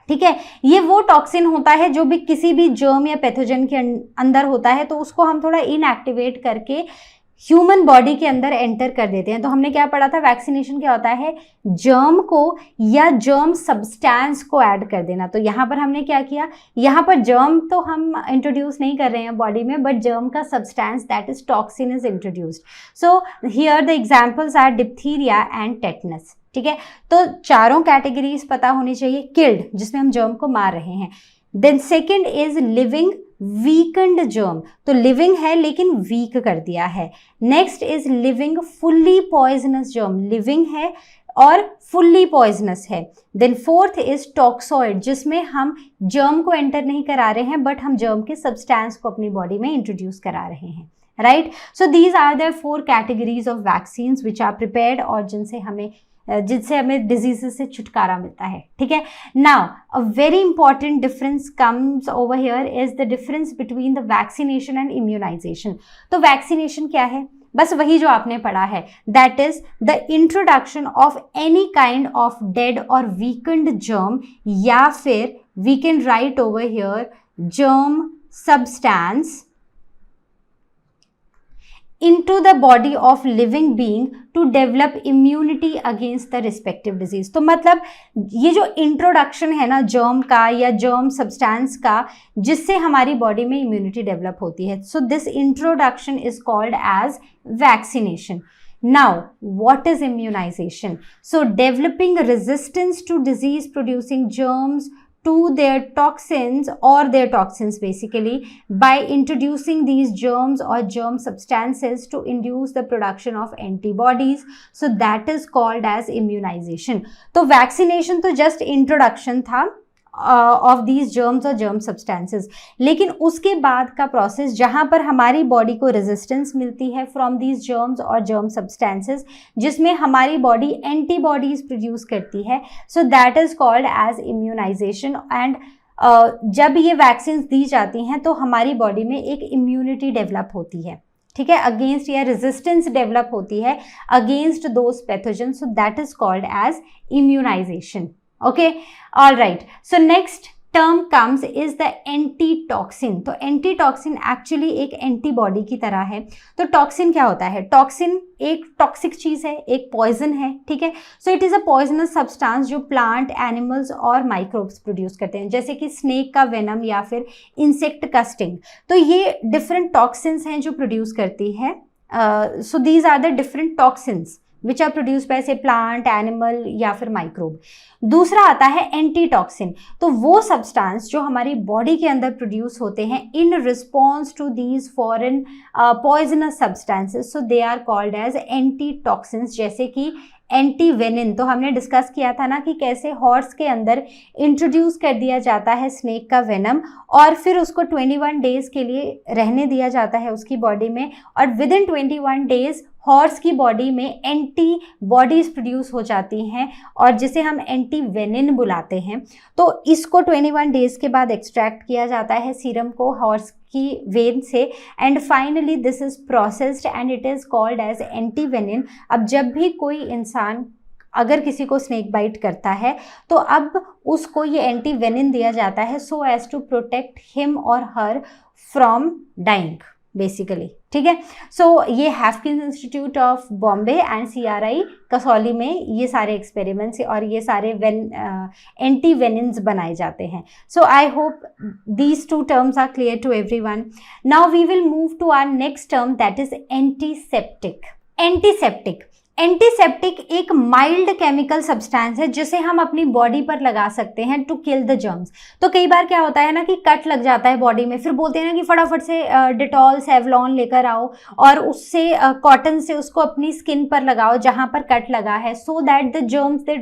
ठीक है। ये वो टॉक्सिन होता है जो भी किसी भी जर्म या पैथोजन के अंदर होता है, तो उसको हम थोड़ा इनएक्टिवेट करके ह्यूमन बॉडी के अंदर एंटर कर देते हैं। तो हमने क्या पढ़ा था? वैक्सीनेशन क्या होता है? जर्म को या जर्म सब्सटेंस को ऐड कर देना। तो यहाँ पर हमने क्या किया? यहाँ पर जर्म तो हम इंट्रोड्यूस नहीं कर रहे हैं बॉडी में, बट जर्म का substance that is toxin is introduced. So here the examples are diphtheria and tetanus. ठीक है। तो चारों कैटेगरीज पता होनी चाहिए। किल्ड, जिसमें हम जर्म को मार रहे हैं। Then second is living weakened germ, तो लिविंग है लेकिन वीक कर दिया है। Next is living fully poisonous germ, living है और फुल्ली पॉइजनस है। देन फोर्थ इज टॉक्सॉइड, जिसमें हम जर्म को एंटर नहीं करा रहे हैं बट हम जर्म के सब्सटेंस को अपनी बॉडी में इंट्रोड्यूस करा रहे हैं। Right. So these are the 4 categories of vaccines which are prepared और जिनसे हमें डिजीजेस से छुटकारा मिलता है। ठीक है। Now a very important difference comes over here is the difference between the vaccination and immunization. तो वैक्सीनेशन क्या है? बस वही जो आपने पढ़ा है, that is the introduction of any kind of dead or weakened germ, या फिर we can write over here germ substance into the body of living being to develop immunity against the respective disease। तो मतलब ये जो इंट्रोडक्शन है ना जर्म का या जर्म सब्सटेंस का, जिससे हमारी बॉडी में इम्यूनिटी डेवलप होती है, so this introduction is called as vaccination. Now, what is immunization? So, developing resistance to disease-producing germs to their toxins or their toxins basically by introducing these germs or germ substances to induce the production of antibodies. So that is called as immunization. तो vaccination तो just introduction था ऑफ दीज जर्म्स और जर्म सब्सटेंसेस, लेकिन उसके बाद का प्रोसेस जहाँ पर हमारी बॉडी को रेजिस्टेंस मिलती है फ्रॉम दीज जर्म्स और जर्म सब्सटेंसेस, जिसमें हमारी बॉडी एंटीबॉडीज प्रोड्यूस करती है, so that is called as immunization. And जब ये वैक्सीन दी जाती हैं तो हमारी बॉडी में एक इम्यूनिटी डेवलप होती है। ठीक है। अगेंस्ट या रेजिस्टेंस डेवलप होती है against those pathogen, so that is called as immunization. Okay, all right. So next term comes is the antitoxin. तो एंटीटॉक्सिन एक्चुअली एक एंटीबॉडी की तरह है। तो टॉक्सिन क्या होता है? टॉक्सिन एक टॉक्सिक चीज है, एक पॉइजन है। ठीक है। So it is a poisonous substance जो प्लांट, एनिमल्स और माइक्रोब्स प्रोड्यूस करते हैं, जैसे कि स्नेक का वेनम या फिर इंसेक्ट का स्टिंग। तो ये डिफरेंट टॉक्सिन्स हैं जो प्रोड्यूस करती है। So these are the different toxins which are produce by से प्लांट, एनिमल या फिर माइक्रोब। दूसरा आता है एंटीटॉक्सिन। तो वो सब्सटेंस जो हमारी बॉडी के अंदर प्रोड्यूस होते हैं in response to these foreign poisonous substances, so they are called as antitoxins. जैसे कि एंटी वेनिन, तो हमने डिस्कस किया था ना कि कैसे हॉर्स के अंदर इंट्रोड्यूस कर दिया जाता है स्नेक का वेनम और फिर उसको 21 डेज के लिए रहने दिया जाता है उसकी बॉडी में, और विद इन 21 डेज हॉर्स की बॉडी में एंटी बॉडीज प्रोड्यूस हो जाती हैं और जिसे हम एंटी वेनिन बुलाते हैं। तो इसको 21 डेज के बाद एक्सट्रैक्ट किया जाता है सीरम को हॉर्स की वेन से, and finally this is processed and it is called as anti venin. अब जब भी कोई इंसान अगर किसी को स्नेक बाइट करता है तो अब उसको ये एंटी वेनिन दिया जाता है so as to protect him और हर फ्रॉम डाइंग बेसिकली। ठीक है। सो ये Haffkine's institute of Bombay and CRI Kasauli में ये सारे एक्सपेरिमेंट्स और ये सारे एंटी वेनिन्स बनाए जाते हैं। So I hope these 2 terms are clear to everyone. Now we will move to our next term that is antiseptic. Antiseptic antiseptic एक माइल्ड केमिकल सब्सटेंस है जिसे हम अपनी बॉडी पर लगा सकते हैं टू किल द जर्म्स। तो कई बार क्या होता है ना कि कट लग जाता है बॉडी में, फिर बोलते हैं ना कि फटाफट से डिटॉल सेवलॉन लेकर आओ और उससे कॉटन से उसको अपनी स्किन पर लगाओ जहां पर कट लगा है, so that the germs they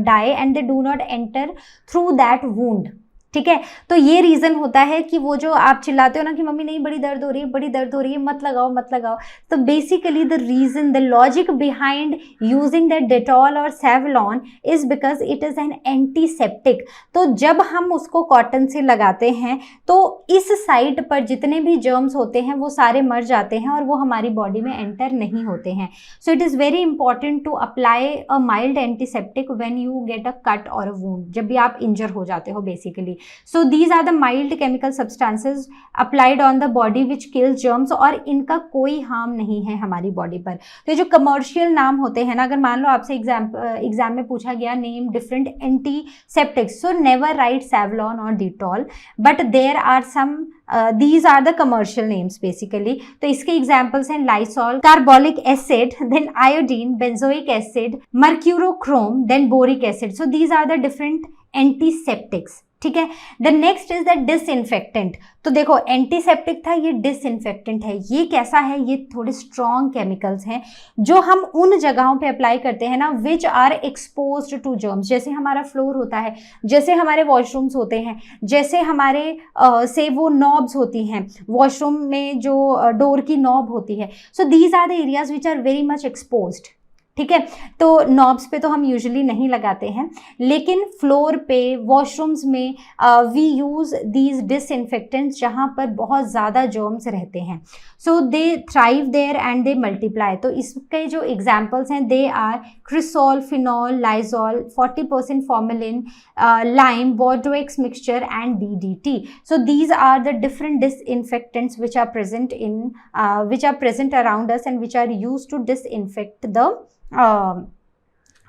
die and they do not enter through that wound. ठीक है, तो ये रीज़न होता है कि वो जो आप चिल्लाते हो ना कि मम्मी नहीं बड़ी दर्द हो रही है, बड़ी दर्द हो रही है, मत लगाओ मत लगाओ, तो basically the reason, the logic behind using that Dettol और Savlon is because it is an antiseptic. तो जब हम उसको कॉटन से लगाते हैं तो इस साइट पर जितने भी जर्म्स होते हैं वो सारे मर जाते हैं और वो हमारी बॉडी में एंटर नहीं होते हैं। So it is very important to apply a mild antiseptic when you get a cut or a wound, जब भी आप इंजर हो जाते हो basically. So these are the mild chemical substances applied on the body which kills germs, और इनका कोई हार्म नहीं है हमारी बॉडी पर। तो जो कमर्शियल नाम होते हैं ना, अगर मान लो आपसे एग्जाम में पूछा गया name different antiseptics, so never write Savlon और Dettol, but there are some these are the commercial names basically। तो इसके एग्जाम्पल्स हैं Lysol, carbolic acid, then iodine, benzoic acid, mercurochrome, then boric acid. So these are the different antiseptics. ठीक है, the next is the disinfectant. तो देखो एंटीसेप्टिक था, ये डिसइंफेक्टेंट है। ये कैसा है, ये थोड़े स्ट्रॉन्ग केमिकल्स हैं जो हम उन जगहों पे अप्लाई करते हैं ना which are exposed to germs, जैसे हमारा फ्लोर होता है, जैसे हमारे वॉशरूम्स होते हैं, जैसे हमारे से वो नॉब्स होती हैं वॉशरूम में, जो डोर की नॉब होती है। So these are the areas which are very much exposed. ठीक है, तो नॉब्स पे तो हम यूजुअली नहीं लगाते हैं, लेकिन फ्लोर पे, वॉशरूम्स में वी यूज़ दीज डिसइंफेक्टेंट्स जहाँ पर बहुत ज़्यादा जर्म्स रहते हैं। So they thrive there and they multiply. तो इसके जो एग्जांपल्स हैं they are cresol, phenol, Lysol, 40% formalin, lime, Bordeaux mixture and DDT। So these are the different disinfectants which are present around us and which are used to disinfect the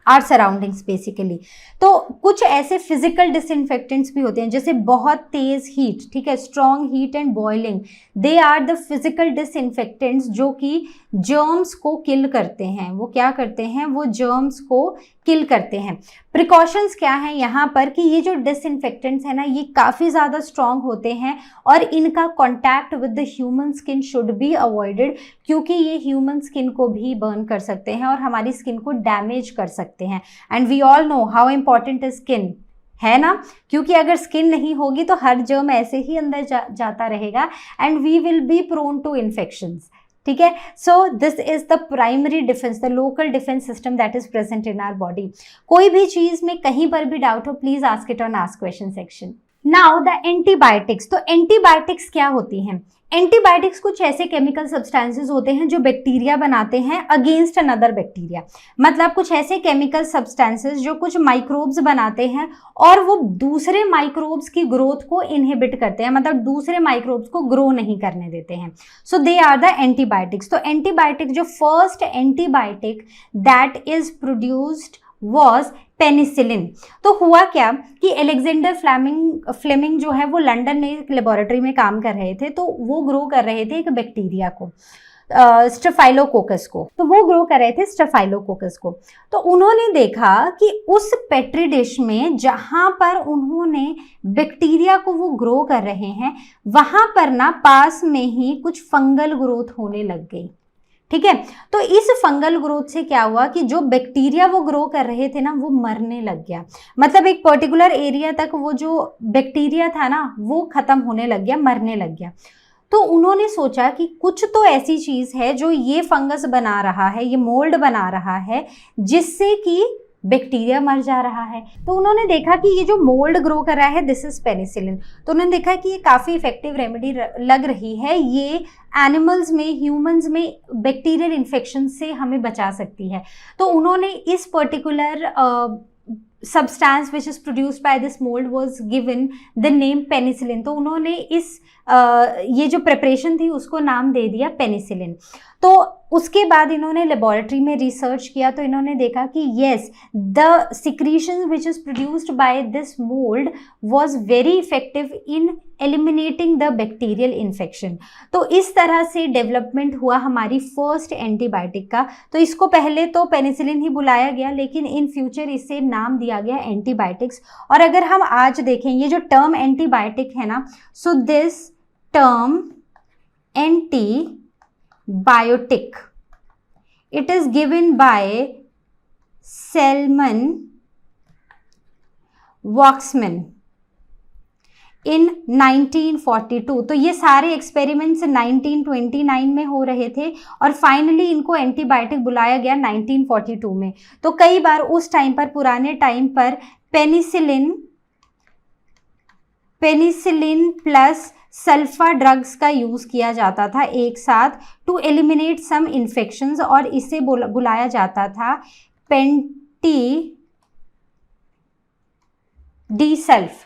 our surroundings basically. तो कुछ ऐसे फिजिकल डिसइंफेक्टेंट्स भी होते हैं जैसे बहुत तेज हीट, ठीक है, strong heat and boiling, they are the physical disinfectants जो कि जर्म्स को किल करते हैं। वो क्या करते हैं, वो जर्म्स को किल करते हैं। प्रिकॉशंस क्या हैं यहाँ पर कि ये जो डिसइंफेक्टेंट्स हैं ना, ये काफ़ी ज़्यादा स्ट्रॉन्ग होते हैं और इनका contact with the human skin should be avoided, क्योंकि ये ह्यूमन स्किन को भी बर्न कर सकते हैं और हमारी स्किन को डैमेज कर सकते हैं। And we all know how important is skin, है ना, क्योंकि अगर स्किन नहीं होगी तो हर जर्म ऐसे ही अंदर जाता रहेगा and we will be prone to infections. ठीक है, so this is the primary defence, the local defence system that is present in our body. कोई भी चीज में कहीं पर भी डाउट हो, please ask it on ask question section. Now the antibiotics. तो एंटीबायोटिक्स क्या होती हैं? एंटीबायोटिक्स कुछ ऐसे केमिकल सब्सटेंसेस होते हैं जो बैक्टीरिया बनाते हैं अगेंस्ट अनदर बैक्टीरिया। मतलब कुछ ऐसे केमिकल सब्सटेंसेस जो कुछ माइक्रोब्स बनाते हैं और वो दूसरे माइक्रोब्स की ग्रोथ को इनहिबिट करते हैं, मतलब दूसरे माइक्रोब्स को ग्रो नहीं करने देते हैं। So they are the antibiotics. तो एंटीबायोटिक, जो first antibiotic that is produced was penicillin. तो हुआ क्या कि एलेक्जेंडर फ्लेमिंग जो है वो लंदन में एक लेबोरेटरी में काम कर रहे थे। तो वो ग्रो कर रहे थे एक बैक्टीरिया को, स्टेफाइलोकोकस को। तो वो ग्रो कर रहे थे स्टेफाइलोकोकस को। तो उन्होंने देखा कि उस पेट्री डिश में जहां पर उन्होंने बैक्टीरिया को वो ग्रो कर रहे हैं, वहां पर ना पास में ही कुछ फंगल ग्रोथ होने लग गई। ठीक है, तो इस फंगल ग्रोथ से क्या हुआ कि जो बैक्टीरिया वो ग्रो कर रहे थे ना, वो मरने लग गया। मतलब एक पर्टिकुलर एरिया तक वो जो बैक्टीरिया था ना, वो खत्म होने लग गया, मरने लग गया। तो उन्होंने सोचा कि कुछ तो ऐसी चीज है जो ये फंगस बना रहा है, ये मोल्ड बना रहा है, जिससे कि बैक्टीरिया मर जा रहा है। तो उन्होंने देखा कि ये जो मोल्ड ग्रो कर रहा है, दिस इज पेनिसिलिन। तो उन्होंने देखा कि ये काफ़ी इफेक्टिव रेमेडी लग रही है, ये एनिमल्स में, ह्यूमंस में बैक्टीरियल इन्फेक्शन से हमें बचा सकती है। तो उन्होंने इस particular substance which is produced by this mould was given the name penicillin. तो उन्होंने इस ये जो प्रिपरेशन थी उसको नाम दे दिया पेनिसिलिन। तो उसके बाद इन्होंने लेबोरेटरी में रिसर्च किया तो इन्होंने देखा कि yes, the secretion which is produced by this mould was very effective in eliminating the bacterial infection. तो इस तरह से डेवलपमेंट हुआ हमारी फर्स्ट एंटीबायोटिक का। तो इसको पहले तो पेनिसिलिन ही बुलाया गया, लेकिन इन फ्यूचर इसे नाम दिया गया एंटीबायोटिक्स। और अगर हम आज देखें ये जो टर्म एंटीबायोटिक है ना, so this term antibiotic, it is given by Salman Waxman in 1942। तो ये सारे एक्सपेरिमेंट्स 1929 में हो रहे थे और फाइनली इनको एंटीबायोटिक बुलाया गया 1942 में। तो कई बार उस टाइम पर, पुराने टाइम पर पेनिसिलिन प्लस सल्फा ड्रग्स का यूज किया जाता था एक साथ टू एलिमिनेट सम इन्फेक्शंस, और इसे बुलाया जाता था पेंटी डी सल्फ।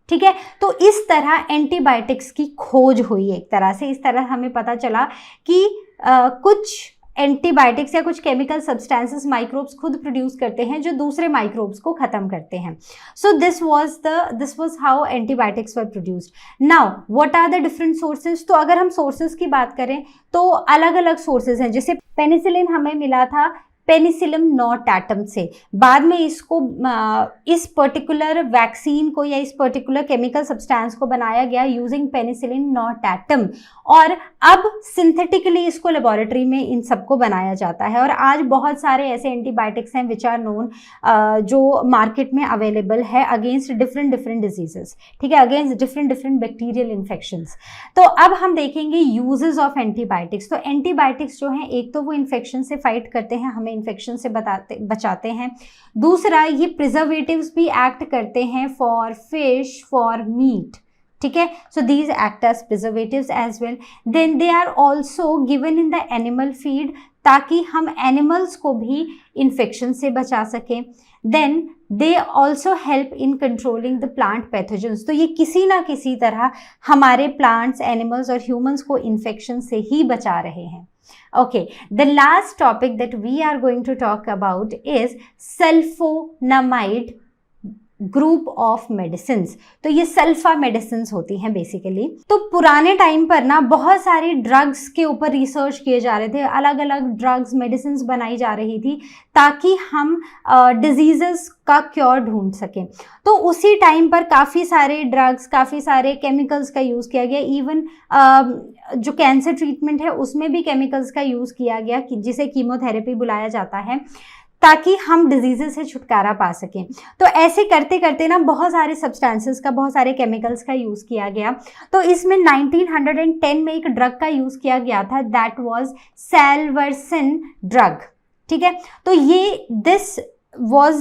ठीक है, तो इस तरह एंटीबायोटिक्स की खोज हुई एक तरह से। इस तरह हमें पता चला कि कुछ एंटीबायोटिक्स या कुछ केमिकल सब्सटेंसेस माइक्रोब्स खुद प्रोड्यूस करते हैं जो दूसरे माइक्रोब्स को खत्म करते हैं। So this was how antibiotics were produced. Now what are the different sources? तो अगर हम सोर्सेज की बात करें तो अलग अलग सोर्सेज हैं। जैसे पेनिसिलिन हमें मिला था पेनिसिलियम नोटाटम से, बाद में इसको इस पर्टिकुलर वैक्सीन को या इस पर्टिकुलर केमिकल सब्सटेंस को बनाया गया यूजिंग पेनिसिलिन नोटाटम, और अब सिंथेटिकली इसको लेबोरेटरी में इन सबको बनाया जाता है। और आज बहुत सारे ऐसे एंटीबायोटिक्स हैं विच आर नोन, जो मार्केट में अवेलेबल है अगेंस्ट डिफरेंट डिजीजेस। ठीक है, अगेंस्ट डिफरेंट बैक्टीरियल इन्फेक्शंस। तो अब हम देखेंगे यूजेस ऑफ एंटीबायोटिक्स। तो एंटीबायोटिक्स जो हैं, एक तो वो इन्फेक्शन से फाइट करते हैं, हमें इन्फेक्शन से बचाते हैं। दूसरा, ये प्रिजर्वेटिव्स भी एक्ट करते हैं फॉर फिश, फॉर मीट। ठीक है, so these act as preservatives as well. Then they are also given in the animal feed, ताकि हम एनिमल्स को भी इन्फेक्शन से बचा सकें। Then they also help in controlling the plant pathogens. तो ये किसी ना किसी तरह हमारे प्लांट्स, एनिमल्स और ह्यूमंस को इन्फेक्शन से ही बचा रहे हैं। Okay, the last topic that we are going to talk about is sulfonamide group of medicine. तो ये सल्फा मेडिसिन होती हैं बेसिकली। तो पुराने टाइम पर ना बहुत सारी ड्रग्स के ऊपर रिसर्च किए जा रहे थे, अलग अलग ड्रग्स, मेडिसिन बनाई जा रही थी ताकि हम डिजीजेस का क्योर ढूंढ सकें। तो उसी टाइम पर काफ़ी सारे ड्रग्स, काफ़ी सारे केमिकल्स का यूज़ किया गया। इवन जो कैंसर ट्रीटमेंट है उसमें भी केमिकल्स का यूज़ किया गया, जिसे कीमोथेरेपी बुलाया जाता है, ताकि हम डिजीजेस से छुटकारा पा सकें। तो ऐसे करते करते ना बहुत सारे सब्सटेंसेस का, बहुत सारे केमिकल्स का यूज़ किया गया। तो इसमें 1910 में एक ड्रग का यूज़ किया गया था, दैट वाज सैल्वर्सन ड्रग। ठीक है, तो ये दिस वॉज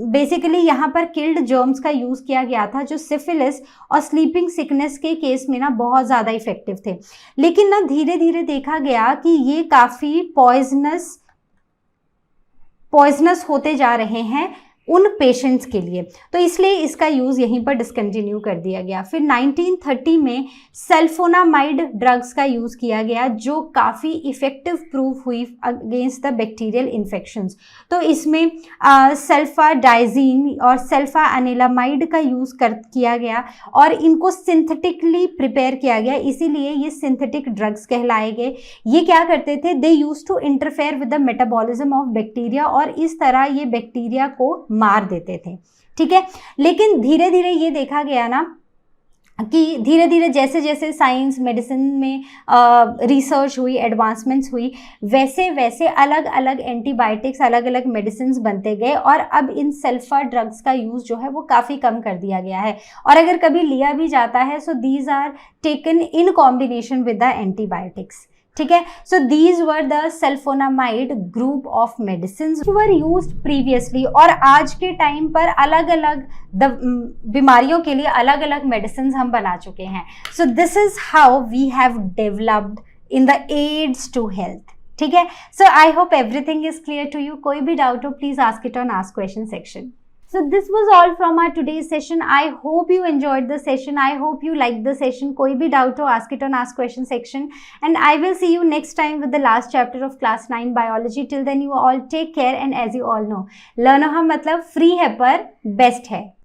बेसिकली यहाँ पर किल्ड जर्म्स का यूज़ किया गया था, जो सिफिलिस और स्लीपिंग सिकनेस के केस में ना बहुत ज़्यादा इफेक्टिव थे। लेकिन ना धीरे धीरे देखा गया कि ये काफ़ी पॉइजनस होते जा रहे हैं उन पेशेंट्स के लिए, तो इसलिए इसका यूज़ यहीं पर डिसकंटिन्यू कर दिया गया। फिर 1930 में सल्फोनामाइड ड्रग्स का यूज़ किया गया, जो काफ़ी इफ़ेक्टिव प्रूव हुई अगेंस्ट द बैक्टीरियल इन्फेक्शंस। तो इसमें सल्फाडाइजीन और सल्फानिलामाइड का यूज़ किया गया और इनको सिंथेटिकली प्रिपेयर किया गया, इसीलिए ये सिंथेटिक ड्रग्स कहलाए गए। ये क्या करते थे? They use to interfere with the metabolism of bacteria, और इस तरह ये बैक्टीरिया को मार देते थे। ठीक है, लेकिन धीरे धीरे ये देखा गया ना कि धीरे धीरे जैसे जैसे साइंस, मेडिसिन में रिसर्च हुई, एडवांसमेंट्स हुई, वैसे वैसे अलग अलग एंटीबायोटिक्स, अलग अलग मेडिसिन बनते गए, और अब इन सल्फा ड्रग्स का यूज़ जो है वो काफ़ी कम कर दिया गया है। और अगर कभी लिया भी जाता है, so these are taken in combination with the antibiotics. ठीक है, so these were the sulphonamide group of medicine were used previously. और आज के टाइम पर अलग अलग बीमारियों के लिए अलग अलग मेडिसिन हम बना चुके हैं। So this is how we have developed in the aids to health. ठीक है, so I hope everything is clear to you. कोई भी डाउट हो please ask it on ask question section. So this was all from our today's session. I hope you enjoyed the session. I hope you liked the session. कोई भी doubt हो, ask it on Ask Question section. And I will see you next time with the last chapter of class 9 biology. Till then you all take care, and as you all know, learn हो मतलब free है पर best है.